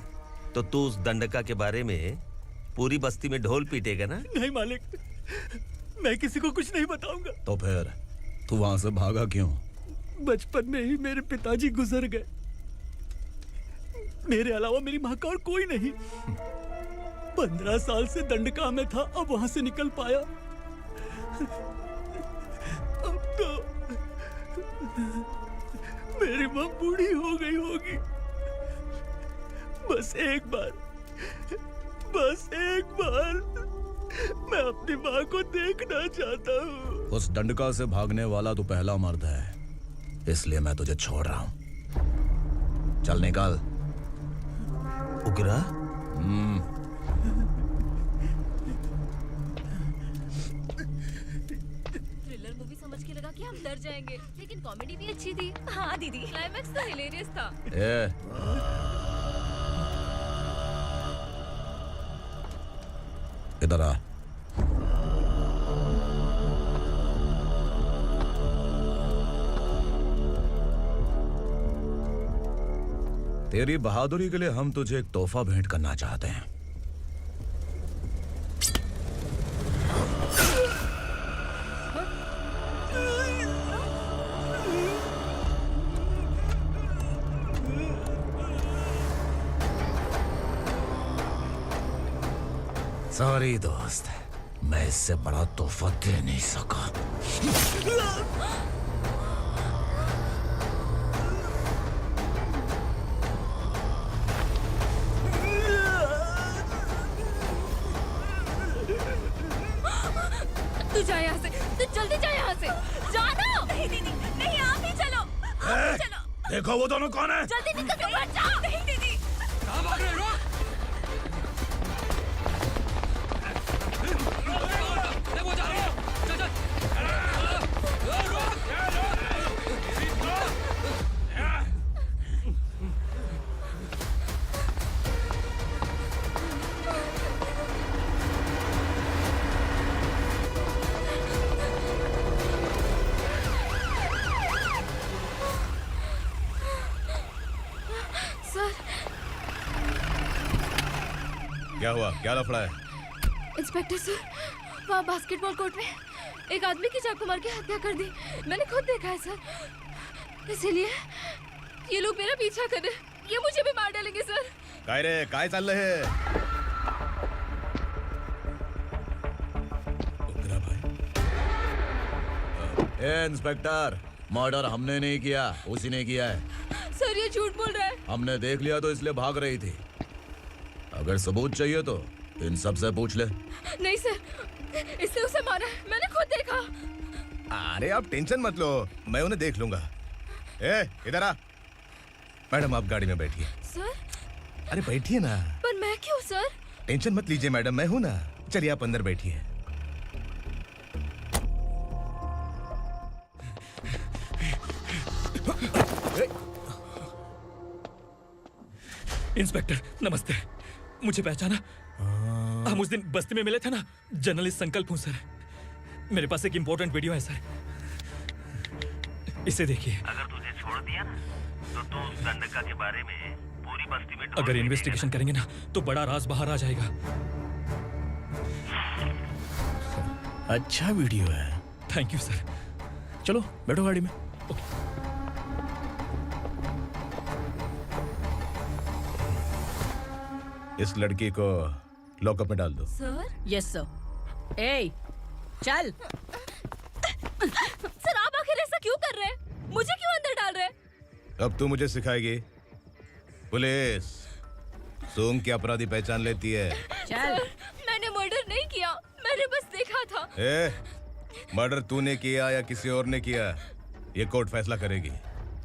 तो तू उस दंडका के बारे में पूरी बस्ती में ढोल पीटेगा ना। नहीं मालिक, मैं किसी को कुछ नहीं बताऊंगा। तो फिर तू वहां से भागा क्यों? बचपन में ही मेरे पिताजी गुजर गए, मेरे अलावा मेरी माँ का और कोई नहीं। 15 साल से दंडका में था, अब वहां से निकल पाया। अब तो मेरी माँ बूढ़ी हो गई होगी। बस एक बार मैं अपनी माँ को देखना चाहता हूँ। उस दंडका से भागने वाला तू पहला मर्द है, इसलिए मैं तुझे छोड़ रहा हूँ। चल निकल। उग्रा? थ्रिलर मूवी समझ के लगा कि हम डर जाएंगे, लेकिन कॉमेडी भी अच्छी थी। हाँ दीदी, क्लाइमैक्स तो हिलेरियस था। इधर आ। तेरी बहादुरी के लिए हम तुझे एक तोहफा भेंट करना चाहते हैं। सॉरी दोस्त, मैं इससे बड़ा तोहफा दे नहीं सका। तू जा यहाँ से, तू जल्दी जा यहाँ से, जाना। नहीं दीदी, नहीं आप ही चलो, आप ही चलो। देखो वो दोनों कौन है? जल्दी निकल के मत जाओ। नहीं दीदी, कहाँ भाग रहे हो? वो जा रहे हो। चल चल। सर, क्या हुआ? क्या लफड़ा है? इंस्पेक्टर सर, वहाँ बास्केटबॉल कोर्ट में एक आदमी की चाकू मार के हत्या कर दी। मैंने खुद देखा है सर, इसीलिए ये लोग मेरा पीछा कर रहे हैं। ये मुझे भी मार डालेंगे सर। काय रे, काय चाललंय हे? ए इंस्पेक्टर, मर्डर हमने नहीं किया, उसी ने किया है। सर ये झूठ बोल रहा है। हमने देख लिया तो इसलिए भाग रही थी। अगर सबूत चाहिए तो इन सब से पूछ ले। नहीं सर, इसने उसे मारा है, मैंने खुद देखा। अरे आप टेंशन मत लो, मैं उन्हें देख लूंगा। ए इधर आ। मैडम आप गाड़ी में बैठिए। सर? अरे बैठिए ना। पर मैं क्यों सर? टेंशन मत लीजिए मैडम, मैं हूं ना। चलिए आप अंदर बैठिए। इंस्पेक्टर नमस्ते, मुझे पहचाना? हम उस दिन बस्ती में मिले थे ना। जर्नलिस्ट संकल्प हूँ सर। मेरे पास एक इम्पोर्टेंट वीडियो है सर, इसे देखिए। अगर तुझे छोड़ दिया ना तो तू उस दंडका के बारे में पूरी बस्ती में अगर इन्वेस्टिगेशन करेंगे ना तो बड़ा राज बाहर आ जाएगा। अच्छा वीडियो है। Thank you sir. चलो बैठो गाड़ी में। इस लड़की को लॉकअप में डाल दो। सर? Yes sir. ए चल। सर आप आखिर ऐसा क्यों कर रहे हैं? मुझे क्यों अंदर डाल रहे? अब तू मुझे सिखाएगी? पुलिस सोम की अपराधी पहचान लेती है। सर, मैंने मर्डर नहीं किया, मैंने बस देखा था। मर्डर तूने किया या किसी और ने किया, ये कोर्ट फैसला करेगी,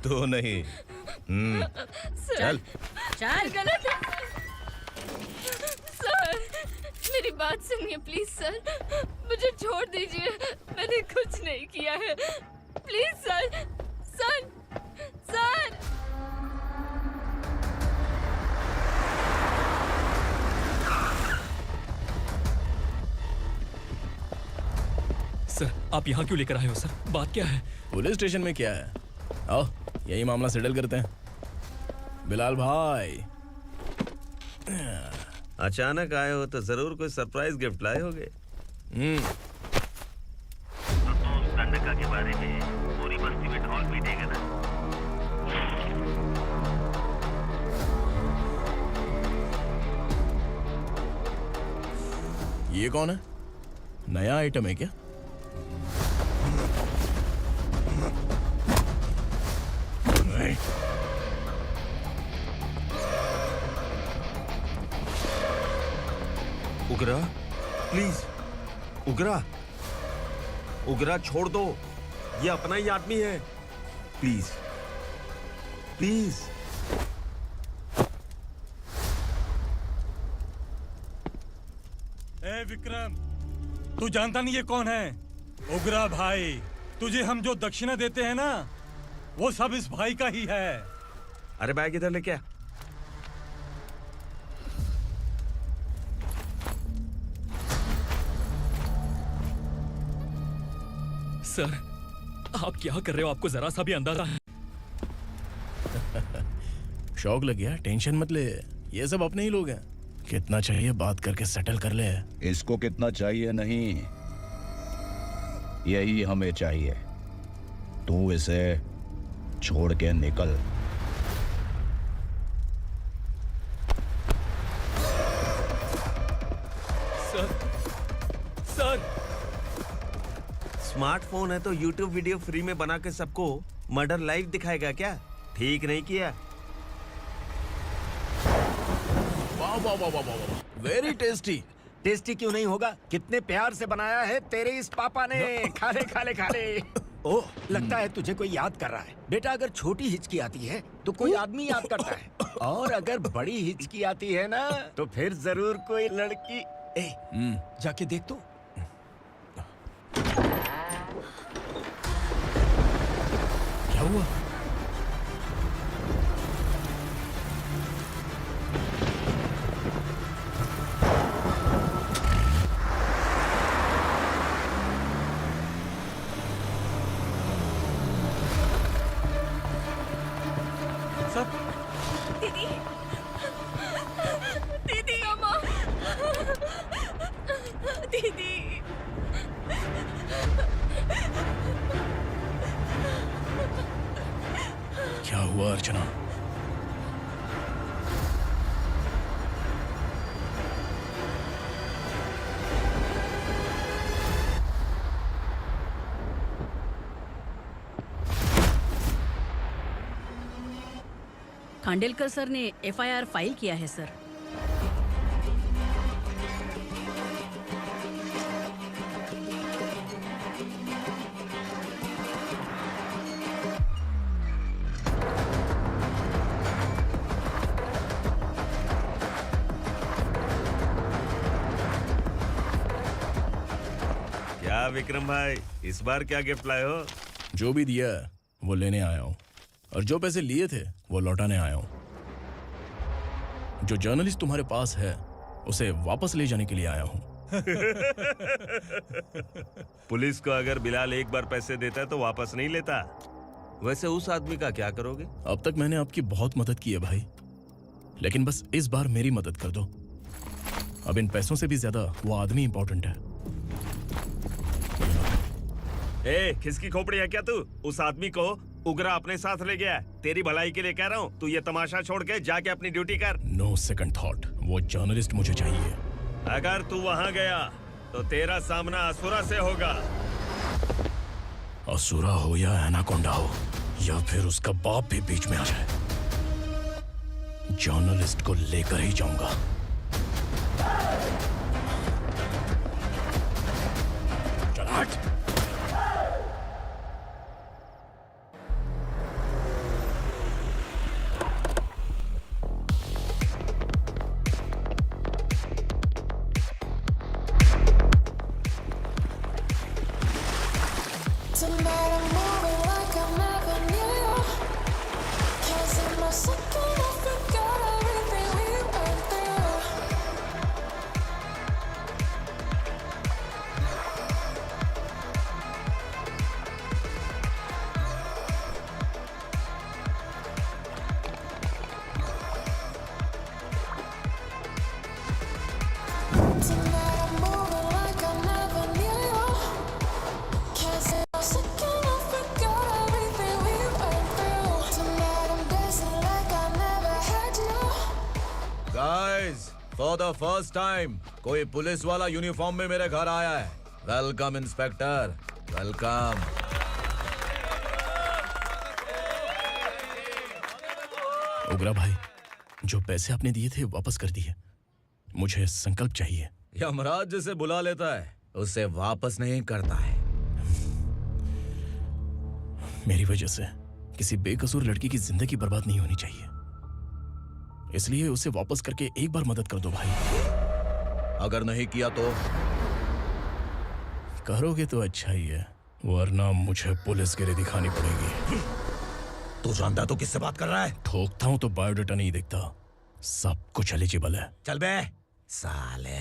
तू नहीं। चल चल। गलत है सर, मेरी बात सुनिए प्लीज सर, मुझे छोड़ दीजिए, मैंने कुछ नहीं किया है, please sir. Sir sir sir, आप यहाँ क्यों लेकर आए हो सर? बात क्या है? पुलिस स्टेशन में क्या है? आओ यही मामला सेटल करते हैं। बिलाल भाई, अचानक आए हो तो जरूर कोई सरप्राइज गिफ्ट लाए होगे। गंडका के बारे में पूरी बस्ती में ढोल पीटेगा ना। ये कौन है? नया आइटम है क्या? उगरा, प्लीज उगरा, उगरा छोड़ दो, ये अपना ही आदमी है, प्लीज प्लीज। ए विक्रम, तू जानता नहीं ये कौन है? उगरा भाई, तुझे हम जो दक्षिणा देते हैं ना, वो सब इस भाई का ही है। अरे बैग इधर लेके आ। सर, आप क्या कर रहे हो? आपको जरा सा भी अंदाजा है? शौक लग गया? टेंशन मत ले, ये सब अपने ही लोग हैं। कितना चाहिए बात करके सेटल कर ले। इसको कितना चाहिए नहीं, यही हमें चाहिए। तू इसे छोड़ के निकल। सर, स्मार्टफोन है तो YouTube वीडियो फ्री में बना के सबको मर्डर लाइव दिखाएगा क्या? ठीक नहीं किया। वाह वाह वाह वाह वाह, वेरी टेस्टी। टेस्टी क्यों नहीं होगा? कितने प्यार से बनाया है तेरे इस पापा ने। खा ले खा ले खा ले। ओह, लगता है तुझे कोई याद कर रहा है। बेटा, अगर छोटी हिचकी आती है तो कोई आदमी याद करता है, और अगर बड़ी हिचकी आती है ना तो फिर जरूर कोई लड़की। जाके देख तो। क्या हुआ? दीदी, दीदी, अम्मा, दीदी। क्या हुआ अर्चना? खांडेलकर सर ने एफआईआर फाइल किया है सर। क्या विक्रम भाई, इस बार क्या गिफ्ट लाए हो? जो भी दिया है वो लेने आया हूँ, और जो पैसे लिए थे वो लौटाने आया हूँ। जो जर्नलिस्ट तुम्हारे पास है उसे वापस ले जाने के लिए आया हूँ। पुलिस को अगर बिलाल एक बार पैसे देता है तो वापस नहीं लेता। वैसे उस आदमी का क्या करोगे? अब तक मैंने आपकी बहुत मदद की है भाई, लेकिन बस इस बार मेरी मदद कर दो। अब इन पैसों से भी ज्यादा वो आदमी इंपॉर्टेंट है। ए, किसकी खोपड़ी है क्या तू? उस आदमी को उगरा अपने साथ ले गया। तेरी भलाई के लिए कह रहा हूँ, तू ये तमाशा छोड़ के जाके अपनी ड्यूटी कर। नो सेकंड थॉट, वो जर्नलिस्ट मुझे चाहिए। अगर तू वहाँ गया तो तेरा सामना असुरा से होगा। असुरा हो या एनाकोंडा हो, या फिर उसका बाप भी बीच में आ जाए, जर्नलिस्ट को लेकर ही जाऊंगा। चल हट। फॉर द फर्स्ट टाइम कोई पुलिस वाला यूनिफॉर्म में मेरे घर आया है। Welcome inspector, welcome. उग्रा भाई, जो पैसे आपने दिए थे वापस कर दिए। मुझे संकल्प चाहिए। यमराज जिसे बुला लेता है उसे वापस नहीं करता है। मेरी वजह से किसी बेकसूर लड़की की जिंदगी बर्बाद नहीं होनी चाहिए, इसलिए उसे वापस करके एक बार मदद कर दो भाई। अगर नहीं किया तो? करोगे तो अच्छा ही है, वरना मुझे पुलिसगिरी दिखानी पड़ेगी। तू जानता तो किससे बात कर रहा है? ठोकता हूं तो बायोडाटा नहीं दिखता, सब कुछ एलिजिबल है। चल बे साले।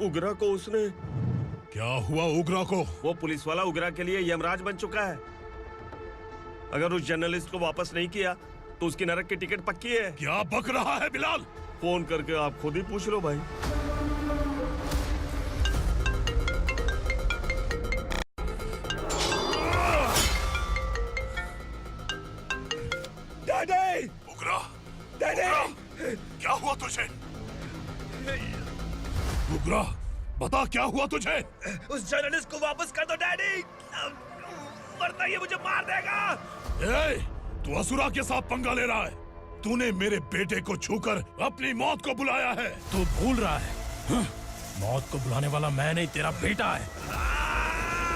उगरा को उसने। क्या हुआ उगरा को? वो पुलिस वाला उगरा के लिए यमराज बन चुका है। अगर उस जर्नलिस्ट को वापस नहीं किया तो उसकी नरक की टिकट पक्की है। क्या बक रहा है बिलाल? फोन करके आप खुद ही पूछ लो भाई। डैडी! उगरा! डैडी! क्या हुआ तुझे? उगरा, बता क्या हुआ तुझे? उस जर्नलिस्ट को वापस कर दो डैडी, वरना ये मुझे मार देगा। ए, तू असुरा के साथ पंगा ले रहा है। तूने मेरे बेटे को छूकर अपनी मौत को बुलाया है। तू भूल रहा है, मौत को बुलाने वाला मैं नहीं, तेरा बेटा है।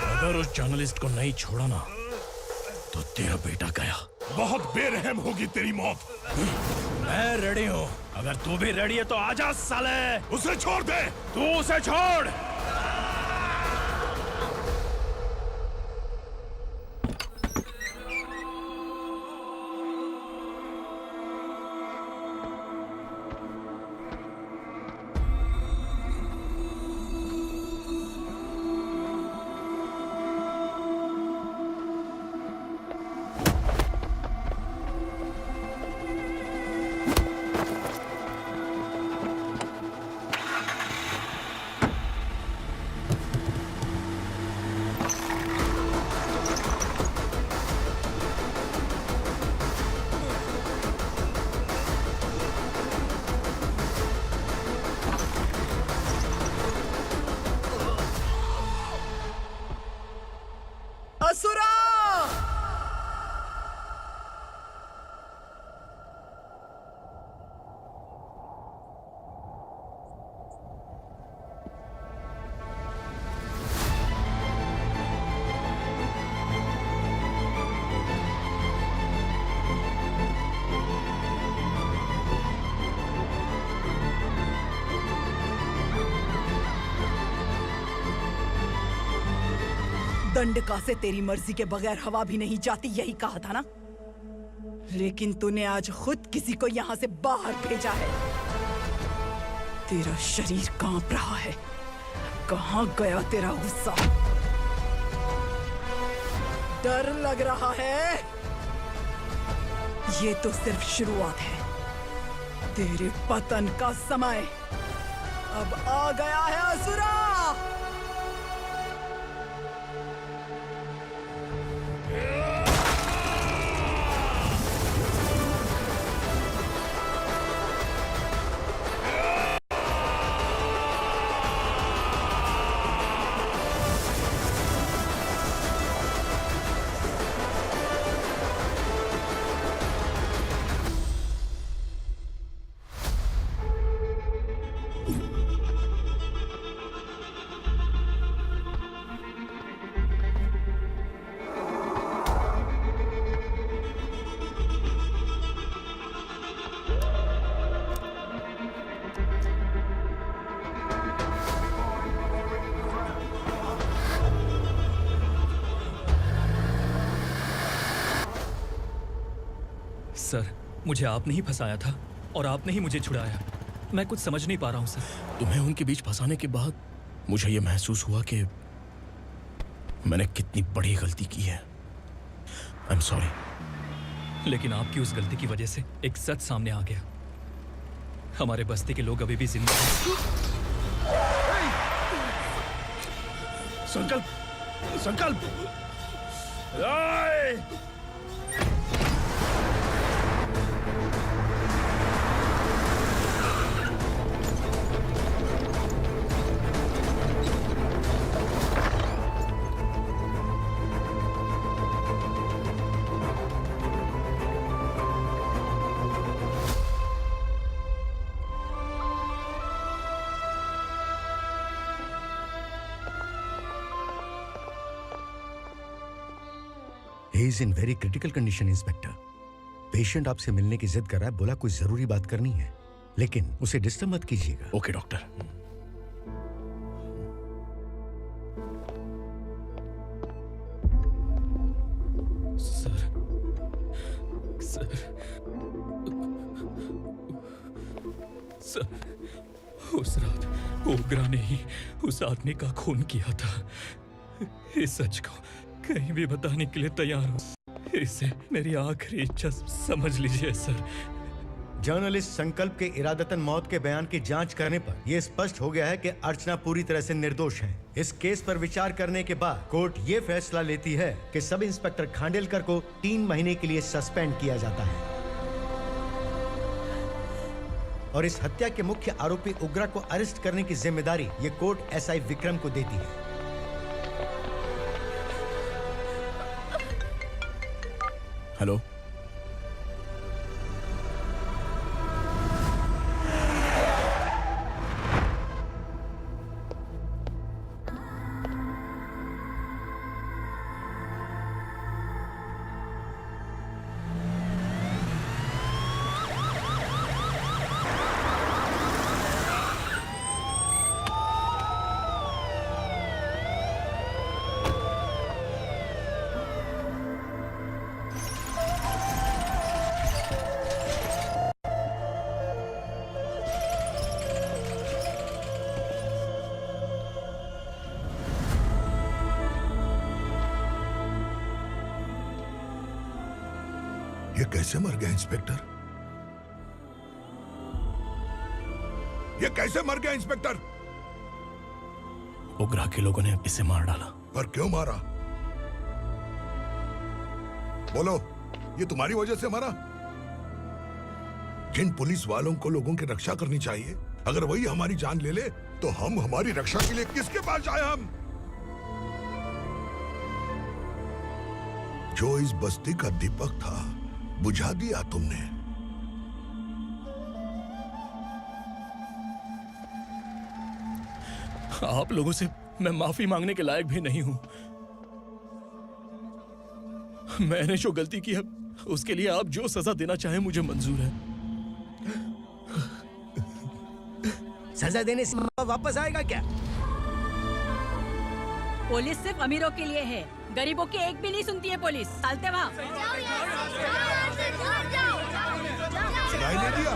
अगर उस जर्नलिस्ट को नहीं छोड़ा ना तो तेरा बेटा गया। बहुत बेरहम होगी तेरी मौत। मैं रेडी हूँ। अगर तू भी रेडी है तो आजा साले। उसे छोड़ दे। तू उसे छोड़। असुरा! दंडका से तेरी मर्जी के बगैर हवा भी नहीं जाती, यही कहा था ना? लेकिन तूने आज खुद किसी को यहाँ से बाहर भेजा है। तेरा शरीर कांप रहा है। कहाँ गया तेरा गुस्सा? डर लग रहा है? ये तो सिर्फ शुरुआत है। तेरे पतन का समय अब आ गया है असुरा। सर, मुझे आपने ही फंसाया था और आपने ही मुझे छुड़ाया। मैं कुछ समझ नहीं पा रहा हूँ सर। तुम्हें उनके बीच फंसाने के बाद मुझे यह महसूस हुआ कि मैंने कितनी बड़ी गलती की है। I am sorry. लेकिन आपकी उस गलती की वजह से एक सच सामने आ गया। हमारे बस्ती के लोग अभी भी जिंदा हैं। संकल्प! संकल्प! He is in very critical condition, inspector. Patient आपसे मिलने की जिद कर रहा है, बोला कोई जरूरी बात करनी है, लेकिन उसे डिस्टर्ब मत कीजिएगा। Okay doctor. सर उस रात ओग्रा ने ही उस आदमी का खून किया था। इस सच को कहीं भी बताने के लिए तैयार हूँ। इसे मेरी आखिरी इच्छा समझ लीजिए सर। जर्नलिस्ट संकल्प के इरादतन मौत के बयान की जांच करने पर यह स्पष्ट हो गया है कि अर्चना पूरी तरह से निर्दोष है। इस केस पर विचार करने के बाद कोर्ट ये फैसला लेती है कि सब इंस्पेक्टर खांडेलकर को 3 महीने के लिए सस्पेंड किया जाता है और इस हत्या के मुख्य आरोपी उग्रा को अरेस्ट करने की जिम्मेदारी ये कोर्ट एसआई विक्रम को देती है। हेलो, ये कैसे मर गया इंस्पेक्टर? ये कैसे मर गया इंस्पेक्टर? उग्रा के लोगों ने इसे मार डाला। पर क्यों मारा? बोलो, ये तुम्हारी वजह से मरा? जिन पुलिस वालों को लोगों की रक्षा करनी चाहिए, अगर वही हमारी जान ले ले तो हम हमारी रक्षा के लिए किसके पास जाए? हम जो इस बस्ती का दीपक था बुझा दिया तुमने। आप लोगों से मैं माफी मांगने के लायक भी नहीं हूं। मैंने जो गलती की है उसके लिए आप जो सजा देना चाहें मुझे मंजूर है। सजा देने से वापस आएगा क्या? पुलिस सिर्फ अमीरों के लिए है, गरीबों की एक भी नहीं सुनती है पुलिस। चलते वहाँ। सुनाई नहीं दिया?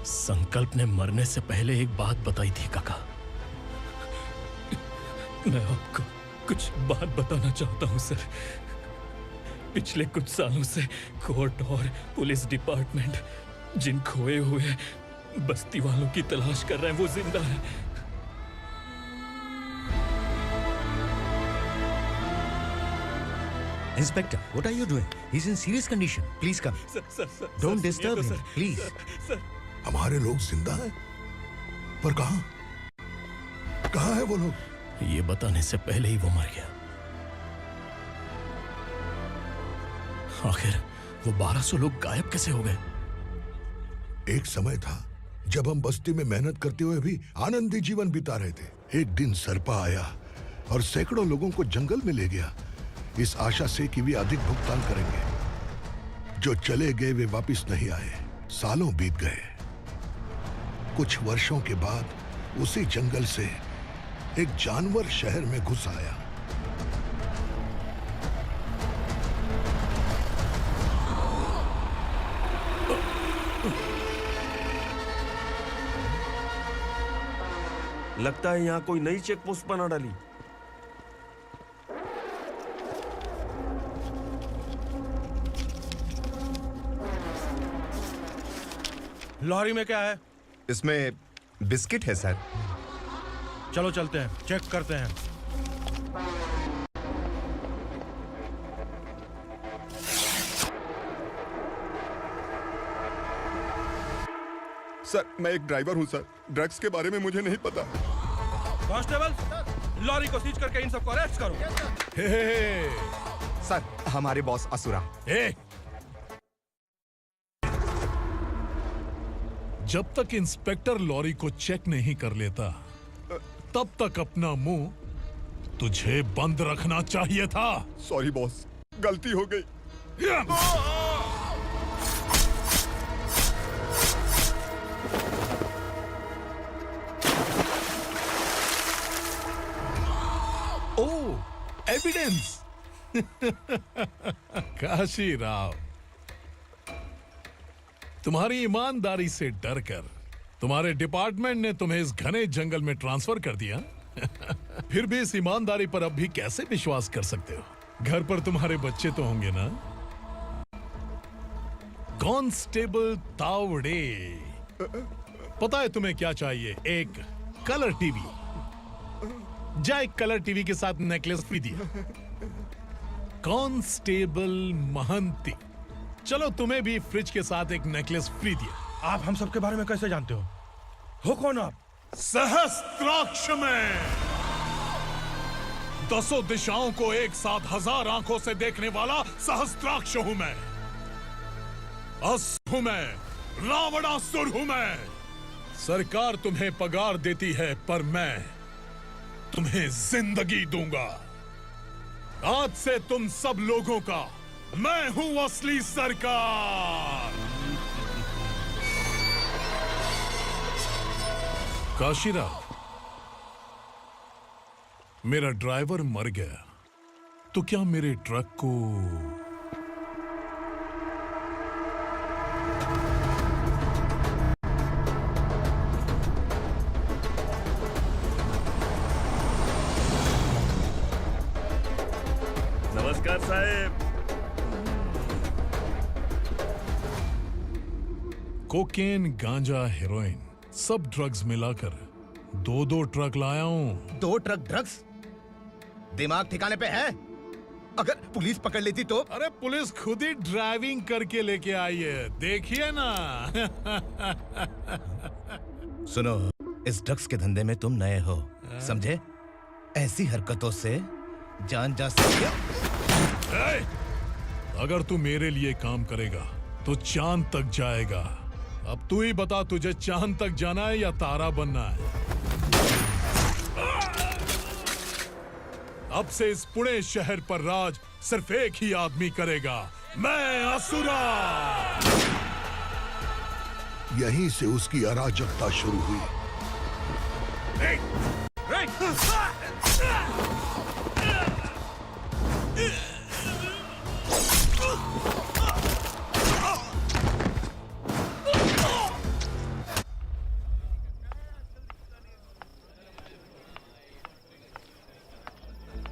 संकल्प ने मरने से पहले एक बात बताई थी काका। मैं आपको कुछ बात बताना चाहता हूं सर। पिछले कुछ सालों से कोर्ट और पुलिस डिपार्टमेंट जिन खोए हुए बस्ती वालों की तलाश कर रहे हैं वो जिंदा है। Inspector, what are you doing? He's in serious condition. Please come. Sir, Don't disturb him, please. Sir, हमारे लोग जिंदा हैं? पर कहां? कहां है वो लोग? ये बताने से पहले ही वो मर गया। आखिर वो 1200 लोग गायब कैसे हो गए? एक समय था जब हम बस्ती में मेहनत करते हुए भी आनंदी जीवन बिता रहे थे। एक दिन सरपा आया और सैकड़ों लोगों को जंगल में ले गया, इस आशा से कि वे अधिक भुगतान करेंगे। जो चले गए वे वापस नहीं आए। सालों बीत गए। कुछ वर्षों के बाद उसी जंगल से एक जानवर शहर में घुस आया। लगता है यहाँ कोई नई चेक पोस्ट बना डाली। लॉरी में क्या है? इसमें बिस्किट है सर। चलो चलते हैं, चेक करते हैं। सर, मैं एक ड्राइवर हूँ सर। ड्रग्स के बारे में मुझे नहीं पता। कांस्टेबल, लॉरी को सीज करके इन सबको अरेस्ट करो। सर, हमारे बॉस असुरा। जब तक इंस्पेक्टर लॉरी को चेक नहीं कर लेता तब तक अपना मुंह तुझे बंद रखना चाहिए था। सॉरी बॉस, गलती हो गई। कॉन्फिडेंस। काशी राव, तुम्हारी ईमानदारी से डरकर तुम्हारे डिपार्टमेंट ने तुम्हें इस घने जंगल में ट्रांसफर कर दिया। फिर भी इस ईमानदारी पर अब भी कैसे विश्वास कर सकते हो? घर पर तुम्हारे बच्चे तो होंगे ना? कांस्टेबल तावड़े, पता है तुम्हें क्या चाहिए? एक कलर टीवी। जा एक कलर टीवी के साथ नेकलेस भी दिया। कांस्टेबल महंती, चलो तुम्हें भी फ्रिज के साथ एक नेकलेस फ्री दिया। आप हम सबके बारे में कैसे जानते हो कौन आप? सहस्त्राक्ष में 10 दिशाओं को एक साथ 1000 आंखों से देखने वाला सहस्त्राक्ष हूं मैं। असुर हूं मैं, रावणासुर हूं मैं। सरकार तुम्हें पगार देती है पर मैं तुम्हें जिंदगी दूंगा। आज से तुम सब लोगों का मैं हूं असली सरकार। काशीराव, मेरा ड्राइवर मर गया तो क्या मेरे ट्रक को नमस्कार साहब। कोकेन, गांजा, हेरोइन सब ड्रग्स मिलाकर 2 ट्रक लाया हूं। 2 ट्रक ड्रग्स? दिमाग ठिकाने पे है? अगर पुलिस पकड़ लेती तो? अरे पुलिस खुद ही ड्राइविंग करके लेके आई है, देखिए ना। सुनो, इस ड्रग्स के धंधे में तुम नए हो, समझे? ऐसी हरकतों से जान जा सकती है। अगर तू मेरे लिए काम करेगा तो चांद तक जाएगा। अब तू ही बता, तुझे चांद तक जाना है या तारा बनना है? अब से इस पुणे शहर पर राज सिर्फ एक ही आदमी करेगा, मैं असुरा। यहीं से उसकी अराजकता शुरू हुई।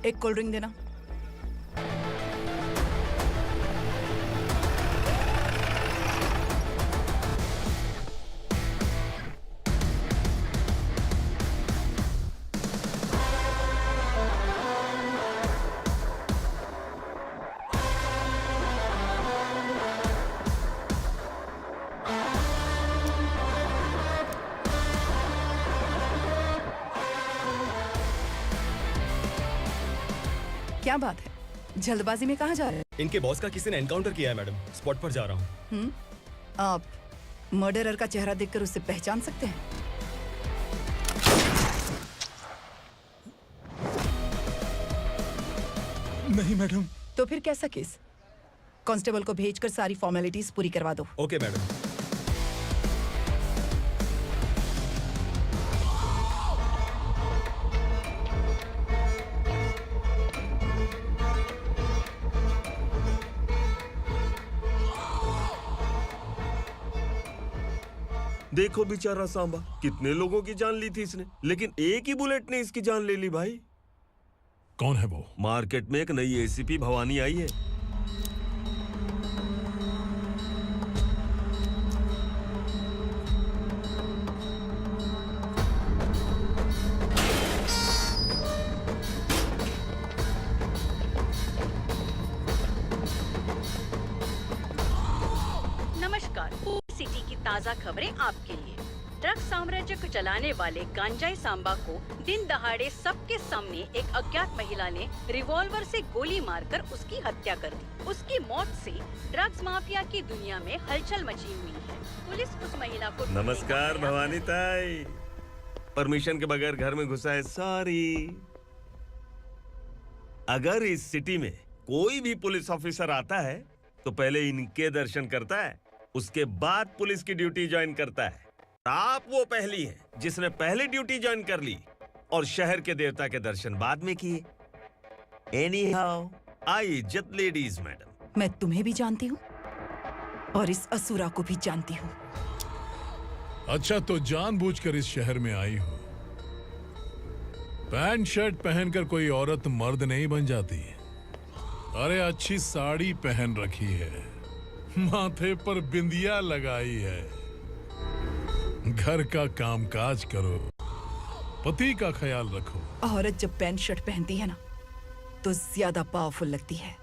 एक कोल्ड ड्रिंक देना। क्या बात है, जल्दबाजी में कहाँ जा रहे हैं? इनके बॉस का किसी ने एनकाउंटर किया है मैडम, स्पॉट पर जा रहा हूँ। आप मर्डरर का चेहरा देखकर उसे पहचान सकते हैं? नहीं मैडम। तो फिर कैसा केस? कांस्टेबल को भेजकर सारी फॉर्मेलिटीज पूरी करवा दो। Okay madam. देखो बेचारा सांबा, कितने लोगों की जान ली थी इसने, लेकिन एक ही बुलेट ने इसकी जान ले ली भाई। कौन है वो? मार्केट में एक नई एसीपी भवानी आई है। नमस्कार, सिटी की ताज़ा खबरें आपके लिए। ड्रग साम्राज्य को चलाने वाले गांजाई सांबा को दिन दहाड़े सबके सामने एक अज्ञात महिला ने रिवॉल्वर से गोली मारकर उसकी हत्या कर दी। उसकी मौत से ड्रग्स माफिया की दुनिया में हलचल मची हुई है। पुलिस उस महिला को नमस्कार भवानी ताई, परमिशन के बगैर घर में घुसा है, सॉरी। अगर इस सिटी में कोई भी पुलिस ऑफिसर आता है तो पहले इनके दर्शन करता है, उसके बाद पुलिस की ड्यूटी ज्वाइन करता है। आप वो पहली हैं जिसने पहले ड्यूटी ज्वाइन कर ली और शहर के देवता के दर्शन बाद में किए। एनी हाउ आई इज्जत लेडीज मैडम। मैं तुम्हें भी जानती हूँ और इस असुरा को भी जानती हूँ। अच्छा, तो जानबूझकर इस शहर में आई हो। पैंट शर्ट पहनकर कोई औरत मर्द नहीं बन जाती। अरे अच्छी साड़ी पहन रखी है, माथे पर बिंदिया लगाई है, घर का कामकाज करो, पति का ख्याल रखो। औरत जब पैंट शर्ट पहनती है ना तो ज्यादा पावरफुल लगती है,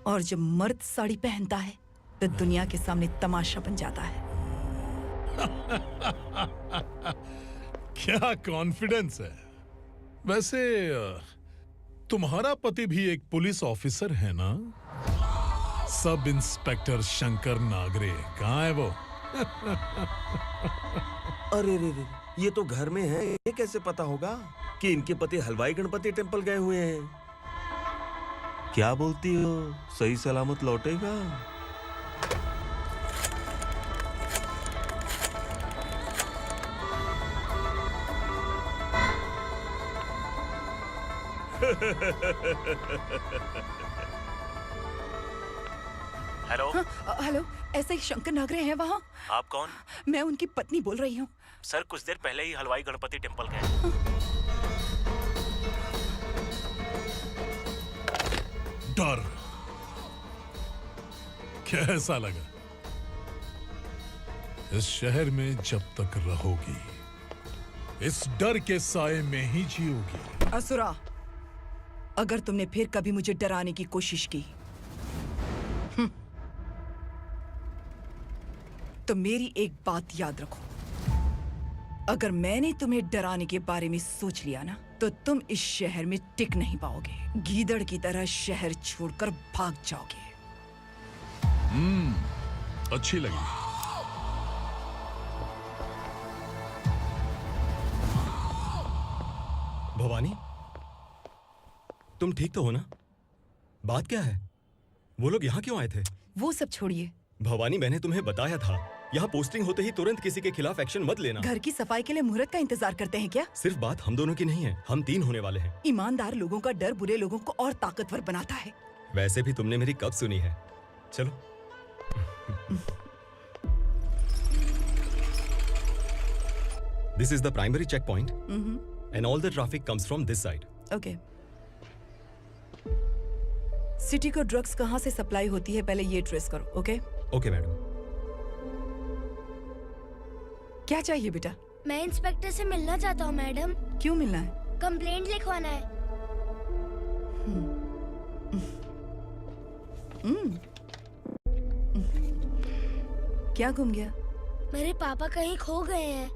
और जब मर्द साड़ी पहनता है तो दुनिया के सामने तमाशा बन जाता है। क्या कॉन्फिडेंस है। वैसे तुम्हारा पति भी एक पुलिस ऑफिसर है ना? सब इंस्पेक्टर शंकर नागरे कहाँ है वो? अरे रे रे, ये तो घर में है। ये कैसे पता होगा कि इनके पति हलवाई गणपति टेम्पल गए हुए हैं? क्या बोलती हो, सही सलामत लौटेगा? हेलो। हेलो, ऐसे ही शंकर नागरे हैं वहाँ? आप कौन? मैं उनकी पत्नी बोल रही हूँ। सर कुछ देर पहले ही हलवाई गणपति टेम्पल गए। डर कैसा लगा? इस शहर में जब तक रहोगी इस डर के साए में ही जियोगी। असुरा, अगर तुमने फिर कभी मुझे डराने की कोशिश की तो मेरी एक बात याद रखो, अगर मैंने तुम्हें डराने के बारे में सोच लिया ना तो तुम इस शहर में टिक नहीं पाओगे। गीदड़ की तरह शहर छोड़कर भाग जाओगे। अच्छी लगी। भवानी, तुम ठीक तो हो ना? बात क्या है? वो लोग यहाँ क्यों आए थे? वो सब छोड़िए। भवानी, मैंने तुम्हें बताया था यहाँ पोस्टिंग होते ही तुरंत किसी के खिलाफ एक्शन मत लेना। घर की सफाई के लिए मुहूर्त का इंतजार करते हैं क्या? सिर्फ बात हम दोनों की नहीं है, हम 3 होने वाले हैं। ईमानदार लोगों का डर बुरे लोगों को और ताकतवर बनाता है। वैसे भी तुमने मेरी कब सुनी है? चलो। This is the primary checkpoint, and all the traffic comes from this side. Okay. City को ड्रग्स कहाँ से सप्लाई होती है पहले ये ट्रेस करो। ओके? Okay madam. क्या चाहिए बेटा? मैं इंस्पेक्टर से मिलना चाहता हूँ मैडम। क्यों मिलना है? कंप्लेंट लिखवाना है। क्या गुम गया? मेरे पापा कहीं खो गए हैं।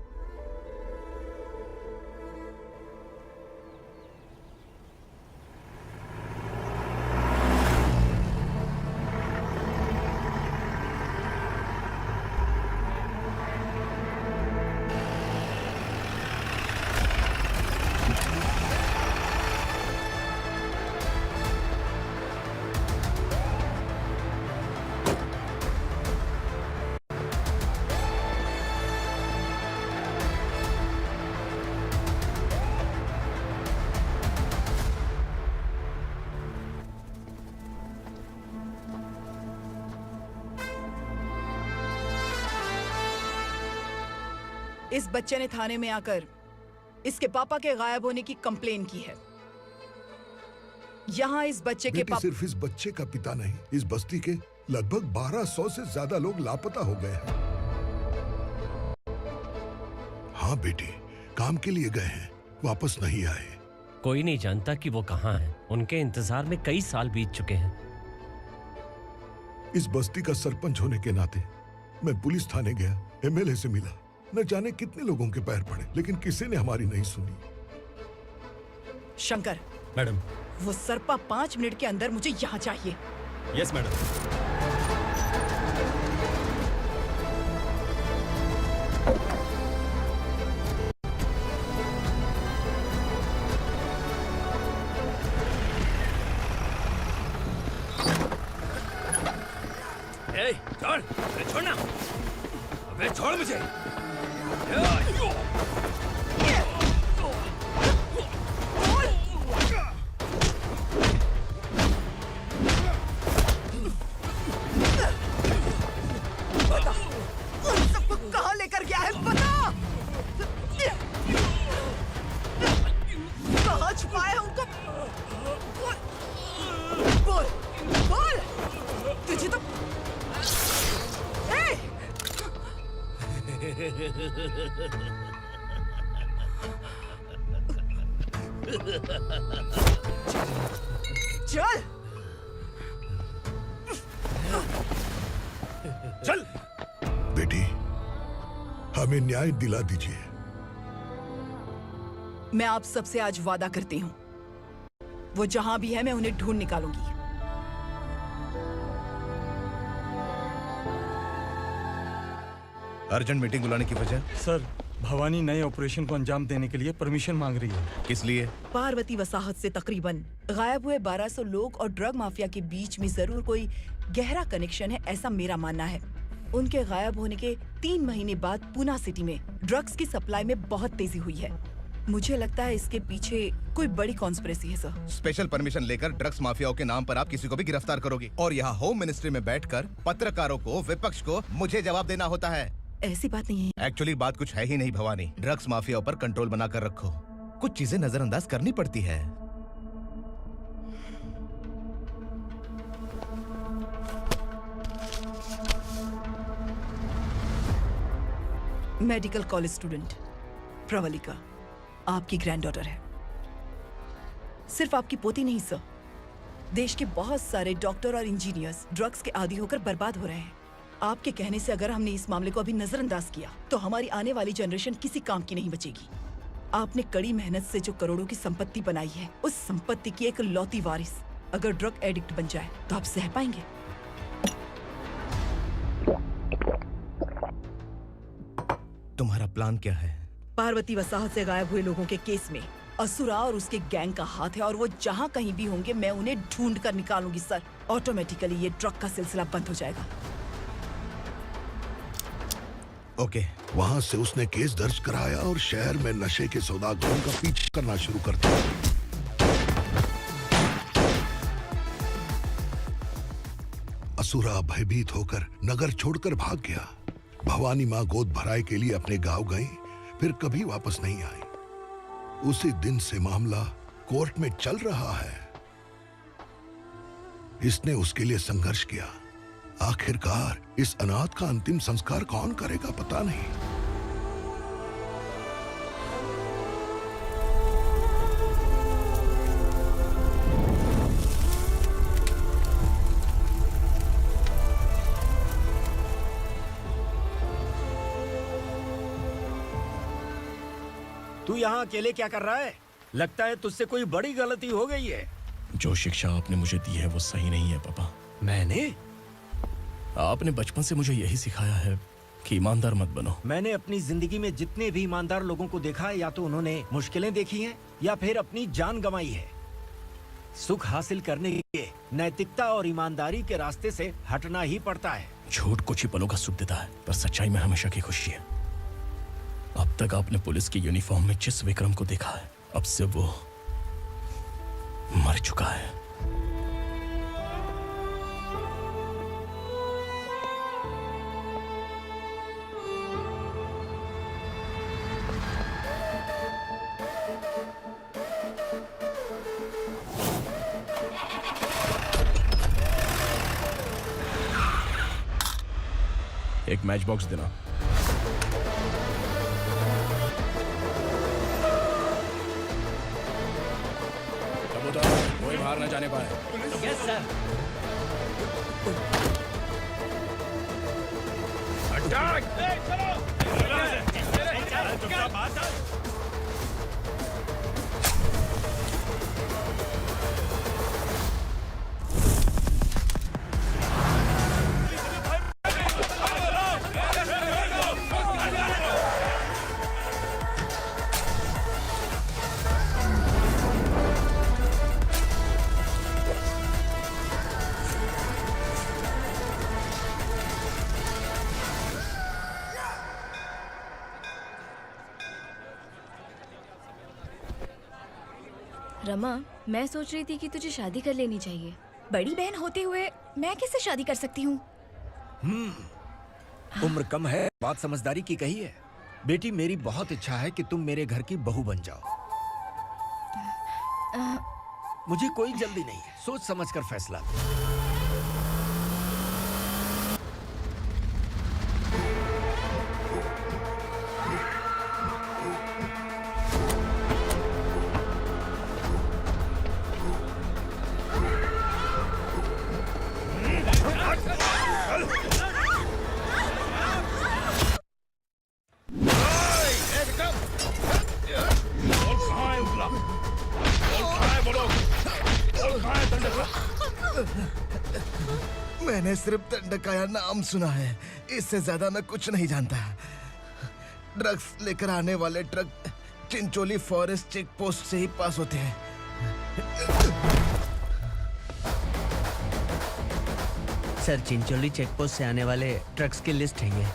इस बच्चे ने थाने में आकर इसके पापा के गायब होने की कंप्लेन की है। यहाँ इस बच्चे के बेटी, सिर्फ इस बच्चे का पिता नहीं, इस बस्ती के लगभग 1200 से ज्यादा लोग लापता हो गए हैं। हाँ बेटी, काम के लिए गए हैं, वापस नहीं आए। कोई नहीं जानता कि वो कहाँ हैं। उनके इंतजार में कई साल बीत चुके हैं। इस बस्ती का सरपंच होने के नाते मैं पुलिस थाने गया, एमएलए से मिला, न जाने कितने लोगों के पैर पड़े, लेकिन किसी ने हमारी नहीं सुनी। शंकर। मैडम। वो सरपा 5 मिनट के अंदर मुझे यहाँ चाहिए। Yes madam. छोड़, छोड़ना, अबे छोड़ मुझे। चल चल बेटी, हमें न्याय दिला दीजिए। मैं आप सबसे आज वादा करती हूँ, वो जहां भी है मैं उन्हें ढूंढ निकालूंगी। अर्जेंट मीटिंग बुलाने की वजह? सर, भवानी नए ऑपरेशन को अंजाम देने के लिए परमिशन मांग रही है। किस लिए? पार्वती वसाहत से तकरीबन गायब हुए 1200 लोग और ड्रग माफिया के बीच में जरूर कोई गहरा कनेक्शन है, ऐसा मेरा मानना है। उनके गायब होने के 3 महीने बाद पूना सिटी में ड्रग्स की सप्लाई में बहुत तेजी हुई है। मुझे लगता है इसके पीछे कोई बड़ी कॉन्स्पिरेसी है सर। स्पेशल परमिशन लेकर ड्रग्स माफियाओं के नाम पर आप किसी को भी गिरफ्तार करोगे और यहाँ होम मिनिस्ट्री में बैठकर पत्रकारों को, विपक्ष को मुझे जवाब देना होता है। ऐसी बात नहीं है। एक्चुअली बात कुछ है ही नहीं भवानी। ड्रग्स माफियाओं पर कंट्रोल बनाकर रखो। कुछ चीजें नजरअंदाज करनी पड़ती है। मेडिकल कॉलेज स्टूडेंट प्रवलिका आपकी ग्रैंडडॉटर है। सिर्फ आपकी पोती नहीं सर, देश के बहुत सारे डॉक्टर और इंजीनियर्स ड्रग्स के आदी होकर बर्बाद हो रहे हैं। आपके कहने से अगर हमने इस मामले को अभी नजरअंदाज किया तो हमारी आने वाली जनरेशन किसी काम की नहीं बचेगी। आपने कड़ी मेहनत से जो करोड़ों की संपत्ति बनाई है, उस संपत्ति की एक लौती वारिस अगर ड्रग एडिक्ट बन जाए तो आप सह पाएंगे? तुम्हारा प्लान क्या है? पार्वती वसाहत से गायब हुए लोगों के केस में असुरा और उसके गैंग का हाथ है और वो जहाँ कहीं भी होंगे मैं उन्हें ढूंढ कर निकालूंगी सर। ऑटोमेटिकली ये ड्रग का सिलसिला बंद हो जाएगा। ओके। वहाँ से उसने केस दर्ज कराया और शहर में नशे के सौदागरों का पीछा करना शुरू कर दिया। असुरा भयभीत होकर नगर छोड़कर भाग गया। भवानी माँ गोद भराई के लिए अपने गांव गई, फिर कभी वापस नहीं आई। उसी दिन से मामला कोर्ट में चल रहा है। इसने उसके लिए संघर्ष किया। आखिरकार इस अनाथ का अंतिम संस्कार कौन करेगा पता नहीं। तू यहाँ अकेले क्या कर रहा है? लगता है तुझसे कोई बड़ी गलती हो गई है। जो शिक्षा आपने मुझे दी है वो सही नहीं है पापा। मैंने? आपने बचपन से मुझे यही सिखाया है कि ईमानदार मत बनो। मैंने अपनी जिंदगी में जितने भी ईमानदार लोगों को देखा है, या तो उन्होंने मुश्किलें देखी हैं या फिर अपनी जान गंवाई है। सुख हासिल करने के लिए नैतिकता और ईमानदारी के रास्ते से हटना ही पड़ता है। झूठ कुछ ही पलों का सुख देता है, पर सच्चाई में हमेशा की खुशी है। अब तक आपने पुलिस की यूनिफॉर्म में जिस विक्रम को देखा है, अब से वो मर चुका है। एक मैच बॉक्स देना। कोई बाहर न जाने पाए। Yes sir. रमा, मैं सोच रही थी कि तुझे शादी कर लेनी चाहिए। बड़ी बहन होते हुए मैं कैसे शादी कर सकती हूँ? उम्र कम है, बात समझदारी की कही है। बेटी, मेरी बहुत इच्छा है कि तुम मेरे घर की बहू बन जाओ। मुझे कोई जल्दी नहीं है, सोच समझ कर फैसला। और कहाँ है वो लोग? और कहाँ है दंडक? मैंने सिर्फ दंडकाया नाम सुना है, इससे ज्यादा मैं कुछ नहीं जानता। ड्रग्स लेकर आने वाले truck Chincholi forest check post से ही पास होते हैं। सर, चिंचोली चेक पोस्ट से आने वाले ट्रक्स की लिस्ट है ये।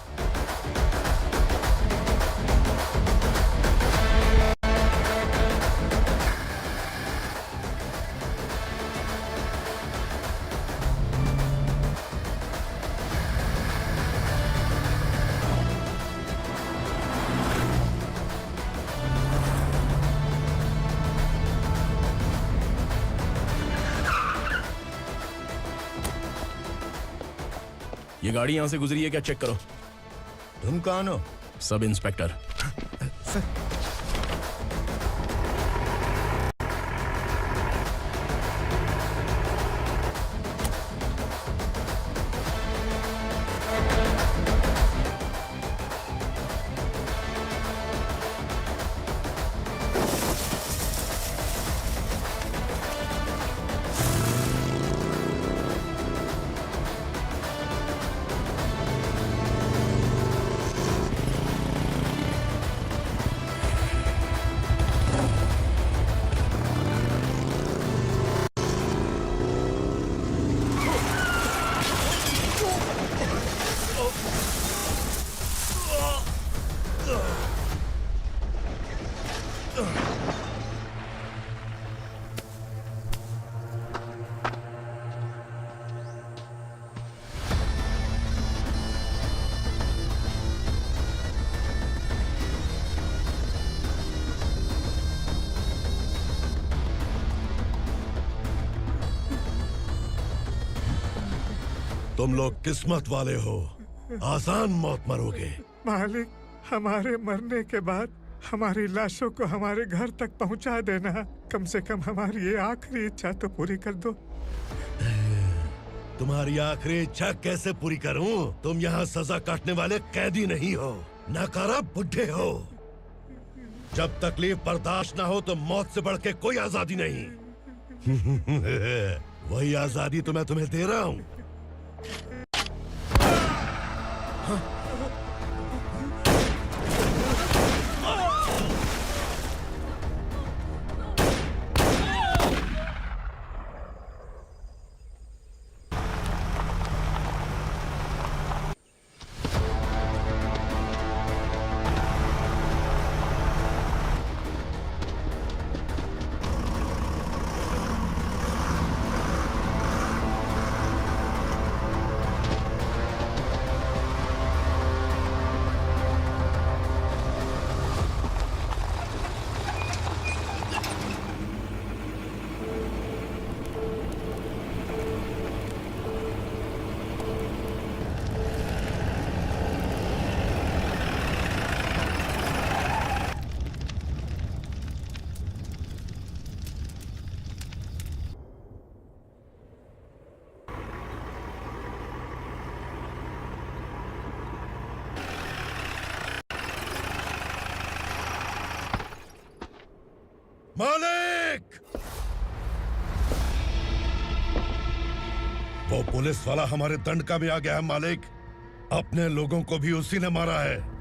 ये गाड़ी यहाँ से गुजरी है क्या? चेक करो। तुम कौन हो? Sub inspector. तुम लोग किस्मत वाले हो, आसान मौत मरोगे। मालिक, हमारे मरने के बाद हमारी लाशों को हमारे घर तक पहुंचा देना। कम से कम हमारी ये आखिरी इच्छा तो पूरी कर दो। तुम्हारी आखिरी इच्छा कैसे पूरी करूं? तुम यहाँ सजा काटने वाले कैदी नहीं हो, नकारा बुढ़े हो। जब तकलीफ बर्दाश्त ना हो तो मौत से बढ़ के कोई आजादी नहीं। वही आजादी तो मैं तुम्हें दे रहा हूँ। मालिक! वो पुलिस वाला हमारे दंडका में आ गया है मालिक। अपने लोगों को भी उसी ने मारा है।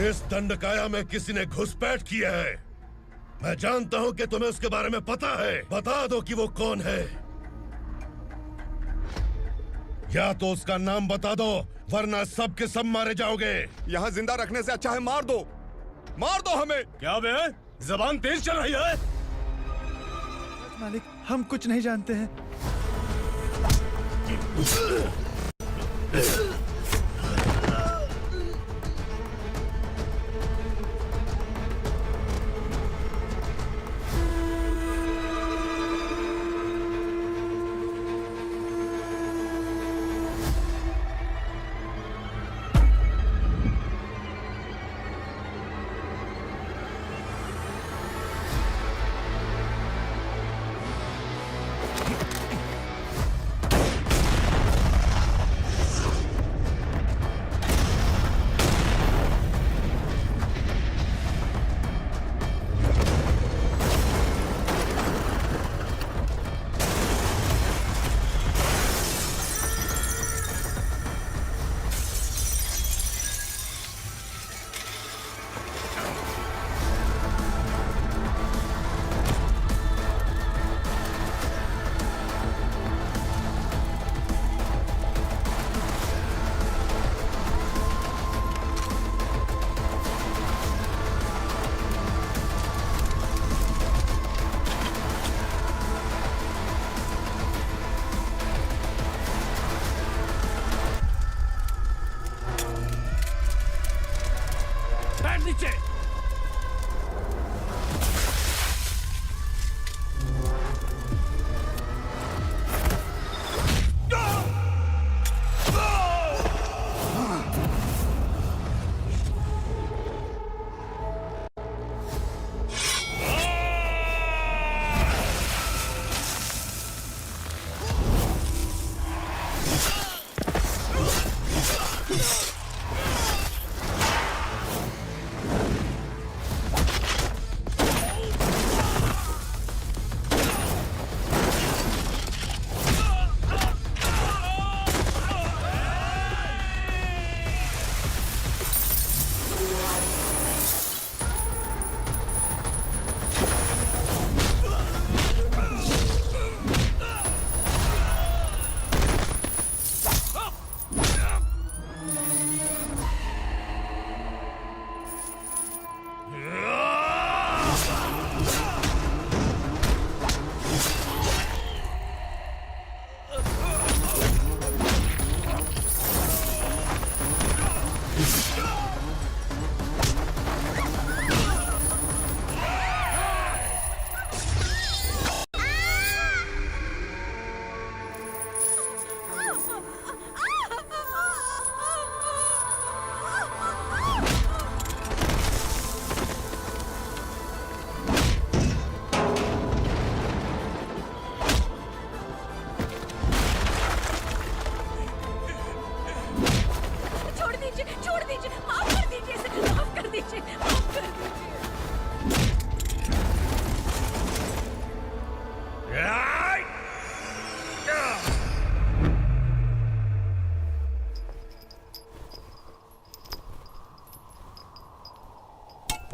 इस दंडकाया में किसी ने घुसपैठ किया है। मैं जानता हूं कि तुम्हें उसके बारे में पता है। बता दो कि वो कौन है, या तो उसका नाम बता दो, वरना सब के सब मारे जाओगे। यहाँ जिंदा रखने से अच्छा है मार दो हमें। क्या बे? जबान तेज चल रही है। मालिक, हम कुछ नहीं जानते हैं।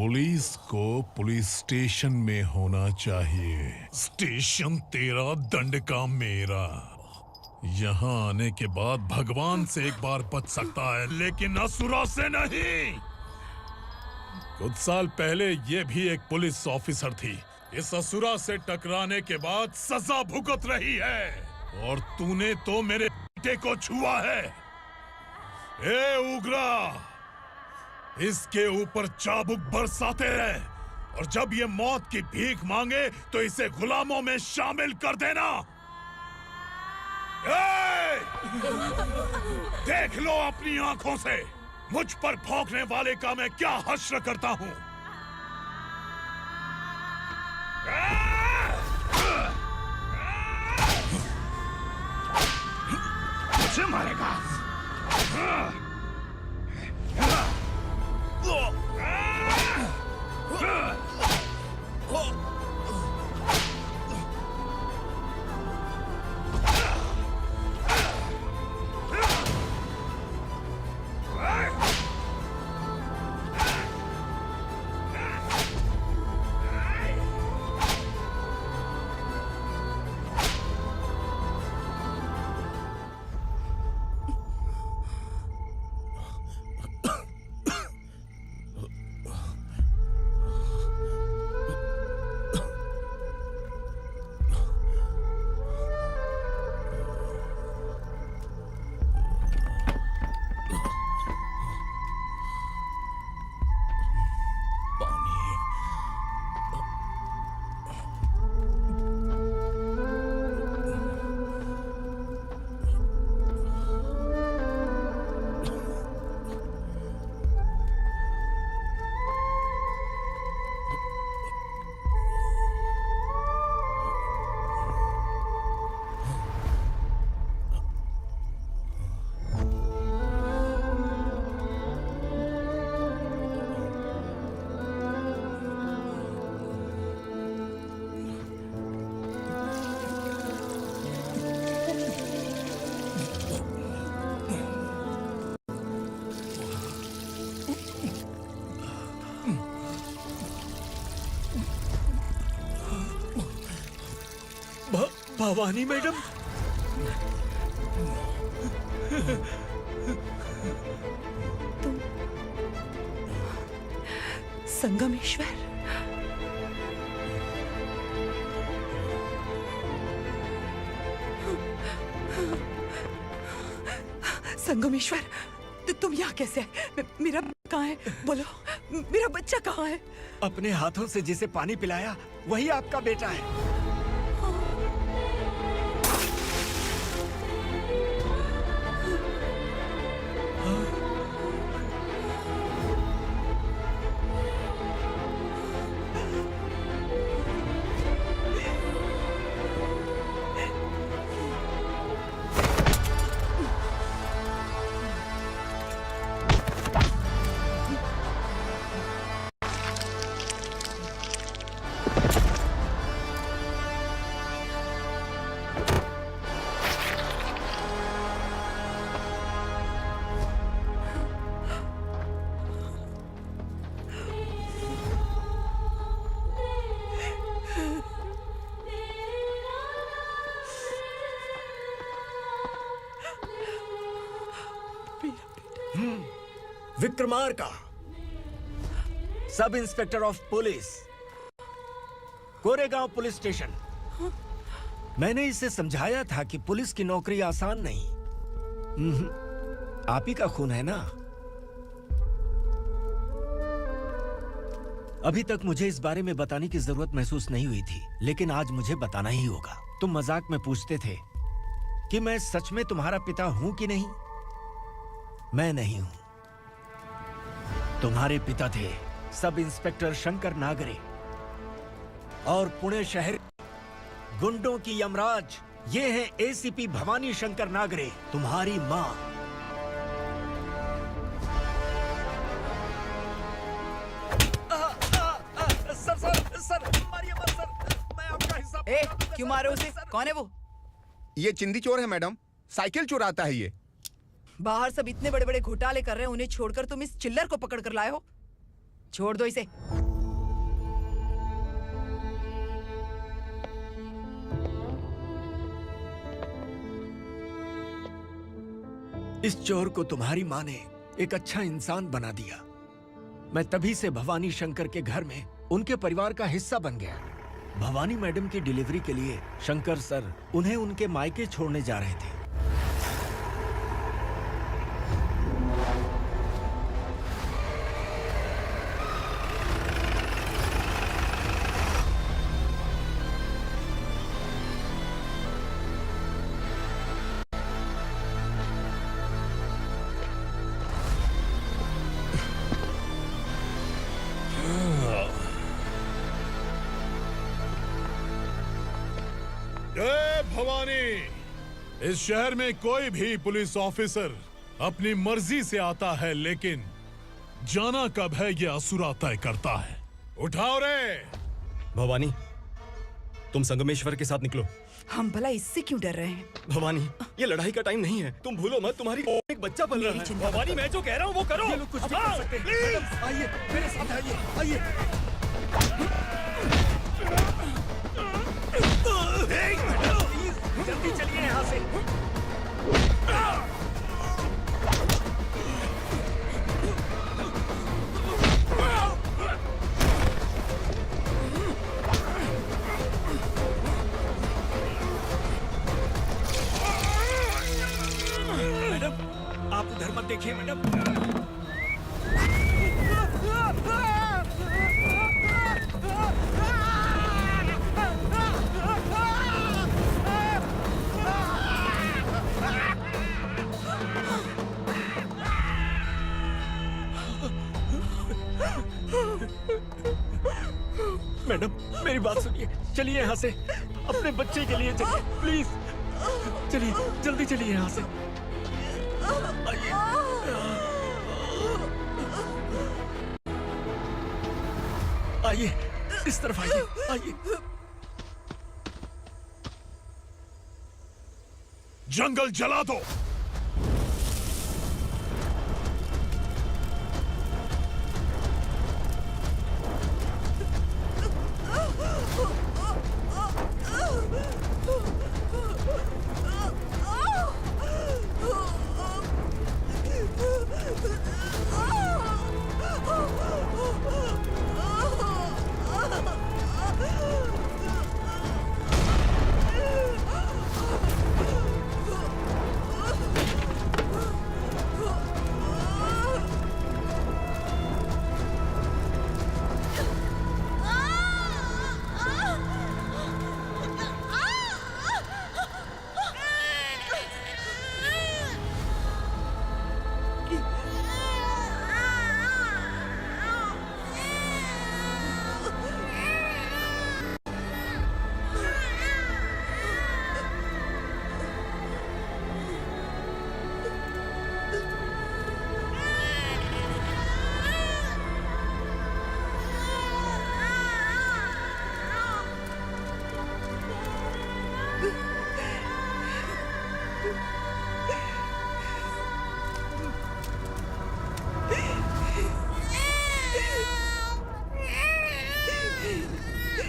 पुलिस को पुलिस स्टेशन में होना चाहिए। स्टेशन तेरा, दंड का मेरा। यहाँ आने के बाद भगवान से एक बार बच सकता है, लेकिन असुरा से नहीं। कुछ साल पहले ये भी एक पुलिस ऑफिसर थी। इस असुरा से टकराने के बाद सजा भुगत रही है, और तूने तो मेरे बेटे को छुआ है। ए उग्रा, इसके ऊपर चाबुक बरसाते हैं, और जब ये मौत की भीख मांगे तो इसे गुलामों में शामिल कर देना। देख लो अपनी आंखों से मुझ पर भौंकने वाले का मैं क्या हश्र करता हूं। मुझे मारेगा। भवानी मैडम, तुम संगमेश्वर? संगमेश्वर, तुम यहाँ कैसे आए? मेरा कहाँ है? बोलो, मेरा बच्चा कहाँ है? अपने हाथों से जिसे पानी पिलाया वही आपका बेटा है। Vikramarka, sub inspector of police, Koregaon police station. मैंने इसे समझाया था कि पुलिस की नौकरी आसान नहीं। आप ही का खून है ना। अभी तक मुझे इस बारे में बताने की जरूरत महसूस नहीं हुई थी, लेकिन आज मुझे बताना ही होगा। तुम मजाक में पूछते थे कि मैं सच में तुम्हारा पिता हूं कि नहीं। मैं नहीं हूं। तुम्हारे पिता थे सब इंस्पेक्टर शंकर नागरे, और पुणे शहर गुंडों की यमराज ये है एसीपी भवानी शंकर नागरे, तुम्हारी मां। सर, मारिए मत सर, मैं आपका हिस्सा। क्यों मारे उसे? कौन है वो? ये चिंदी चोर है मैडम, साइकिल चुराता है ये। बाहर सब इतने बड़े बड़े घोटाले कर रहे हैं, उन्हें छोड़कर तुम इस चिल्लर को पकड़ कर लाए हो। छोड़ दो इसे। इस चोर को तुम्हारी माँ ने एक अच्छा इंसान बना दिया। मैं तभी से भवानी शंकर के घर में उनके परिवार का हिस्सा बन गया। भवानी मैडम की डिलीवरी के लिए शंकर सर उन्हें उनके मायके छोड़ने जा रहे थे। जय भवानी। इस शहर में कोई भी पुलिस ऑफिसर अपनी मर्जी से आता है, लेकिन जाना कब है ये असुरा तय करता है। उठाओ रे। भवानी, तुम संगमेश्वर के साथ निकलो। हम भला इससे क्यों डर रहे हैं? भवानी, ये लड़ाई का टाइम नहीं है। तुम भूलो मत, तुम्हारी एक बच्चा पल रहा है। भवानी, मैं जो कह रहा हूँ वो करो। ये लोग कुछ भी कर सकते हैं। मैडम, आइए मेरे साथ आइए, आइए। जल्दी चलिए यहाँ से। मैडम, आप उधर मत देखिए मैडम। मैडम, मेरी बात सुनिए। चलिए यहाँ से, अपने बच्चे के लिए चलिए, प्लीज। चलिए, जल्दी चलिए यहाँ से। आइए, इस तरफ आइए, आइए। जंगल जला दो।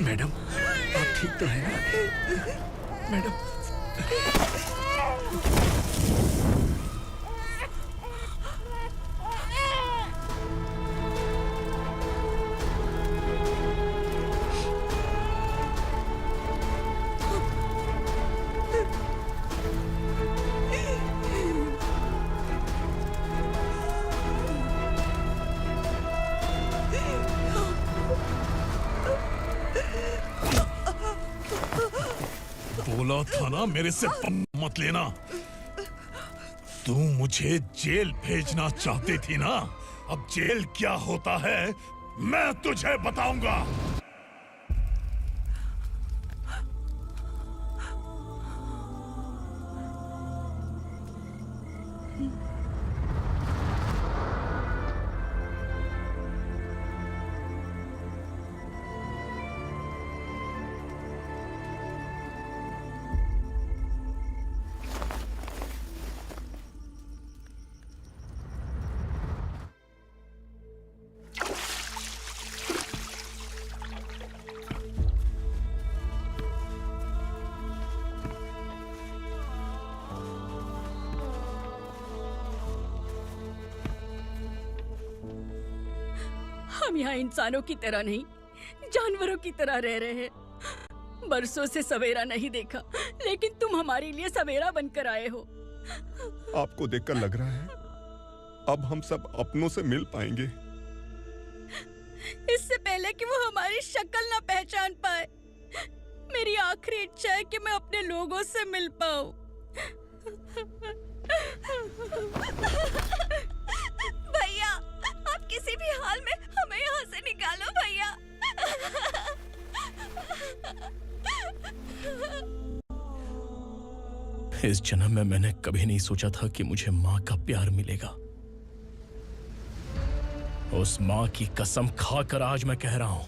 मैडम, आप ठीक तो हैं ना? मैडम, बोला था ना मेरे से मत लेना। तू मुझे जेल भेजना चाहती थी ना? अब जेल क्या होता है मैं तुझे बताऊंगा। हम यहाँ इंसानों की तरह नहीं, जानवरों की तरह रह रहे हैं। बरसों से सवेरा नहीं देखा, लेकिन तुम हमारे लिए सवेरा बनकर आए हो। आपको देखकर लग रहा है अब हम सब अपनों से मिल पाएंगे। इससे पहले कि वो हमारी शक्ल ना पहचान पाए, मेरी आखिरी इच्छा है कि मैं अपने लोगों से मिल पाऊं। भैया, आप किसी भी हाल में हमें यहाँ से निकालो भैया। इस जन्म में मैंने कभी नहीं सोचा था कि मुझे माँ का प्यार मिलेगा। उस माँ की कसम खाकर आज मैं कह रहा हूं,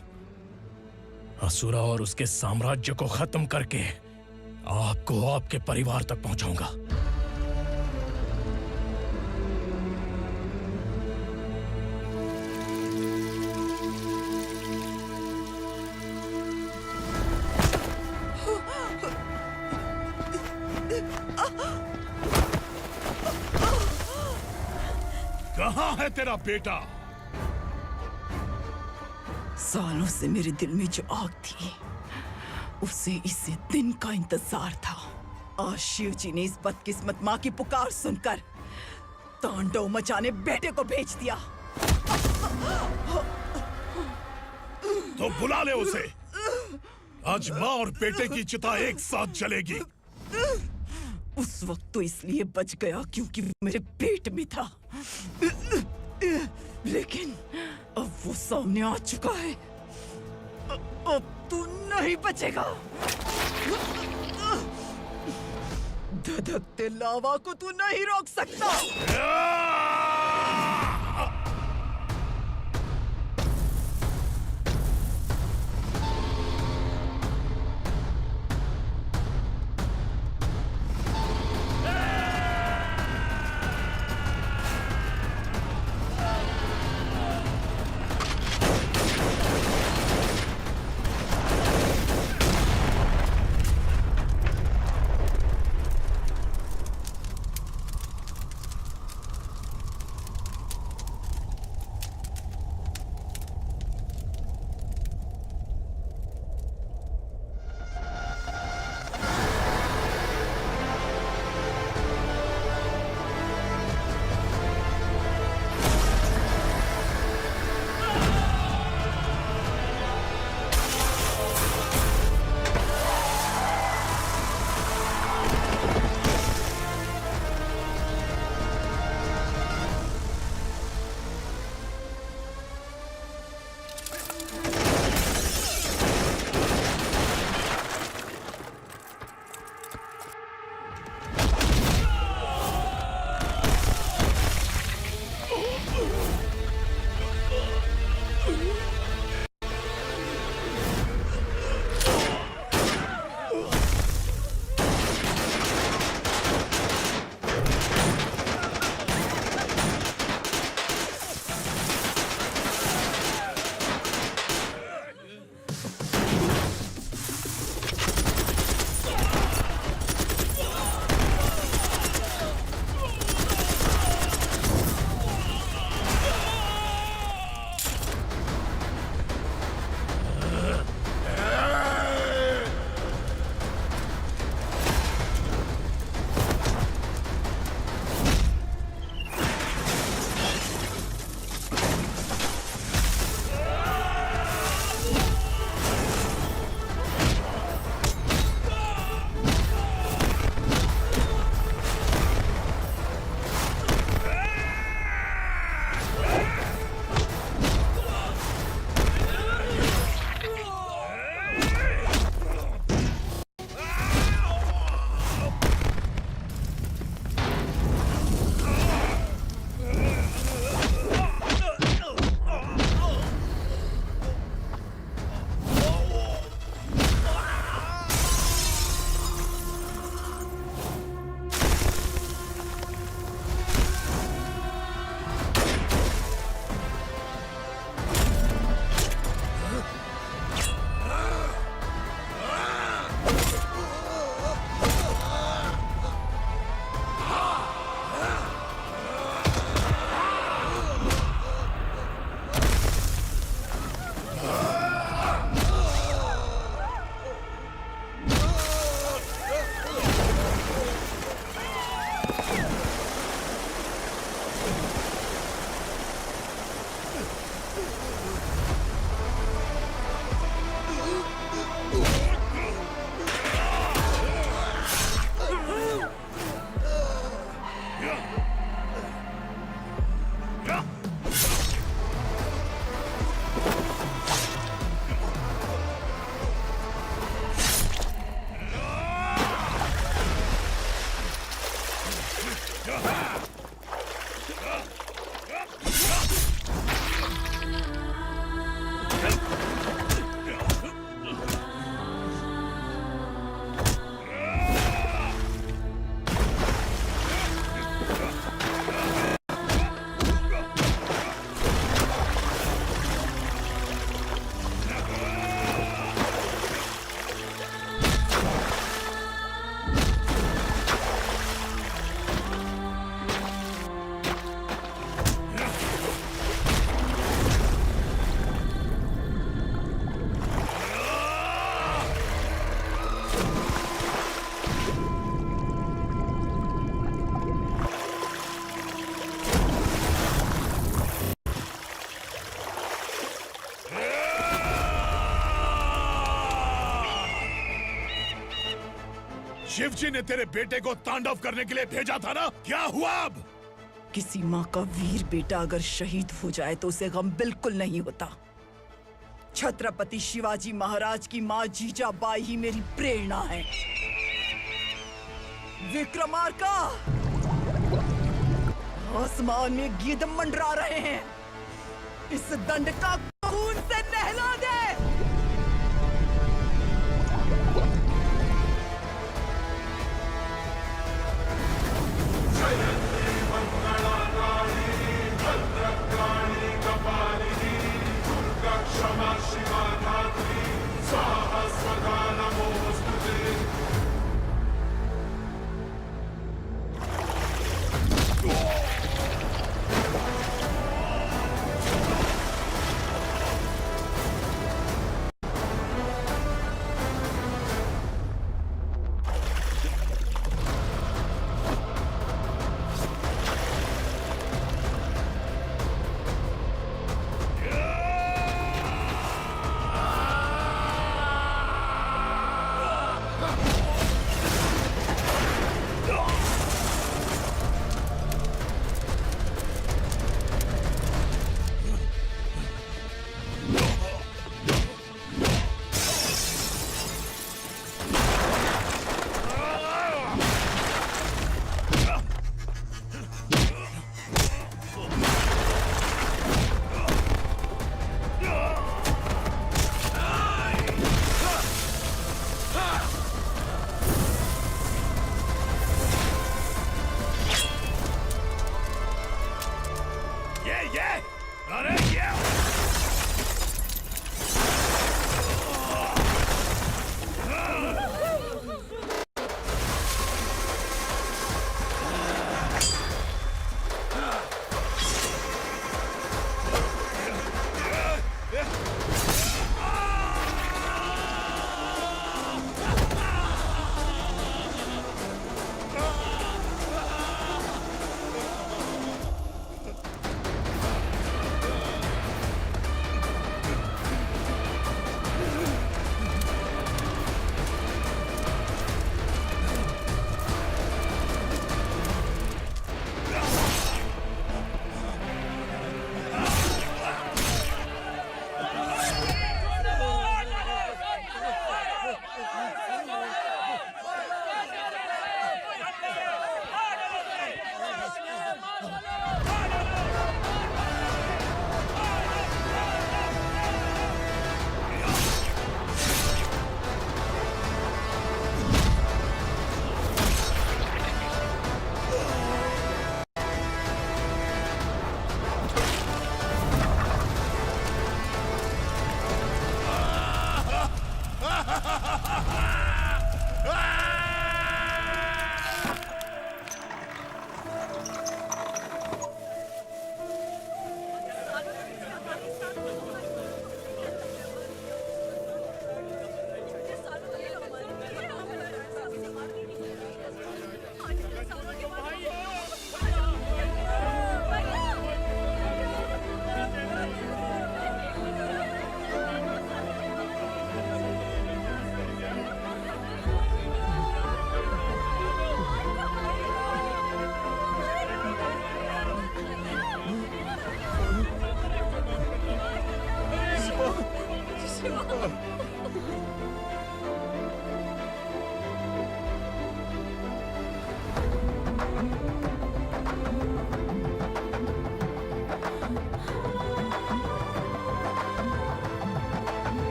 असुरा और उसके साम्राज्य को खत्म करके आपको आपके परिवार तक पहुंचाऊंगा। कहाँ है तेरा बेटा? सालों से मेरे दिल में जो आग थी, उसे इस दिन का इंतजार था। आज शिव जी ने इस बदकिस्मत माँ की पुकार सुनकर तांडव मचाने बेटे को भेज दिया। तो बुला ले उसे। आज माँ और बेटे की चिता एक साथ जलेगी। उस वक्त तो इसलिए बच गया क्योंकि वो मेरे पेट में था, लेकिन अब वो सामने आ चुका है। अब तू नहीं बचेगा। धधकते लावा को तू नहीं रोक सकता। शिवजी ने तेरे बेटे को तांडव करने के लिए भेजा था ना, क्या हुआ अब? किसी माँ का वीर बेटा अगर शहीद हो जाए तो उसे गम बिल्कुल नहीं होता। छत्रपति शिवाजी महाराज की माँ जीजाबाई ही मेरी प्रेरणा है। विक्रमार्का, आसमान में गिद्ध मंडरा रहे हैं। इस दंड का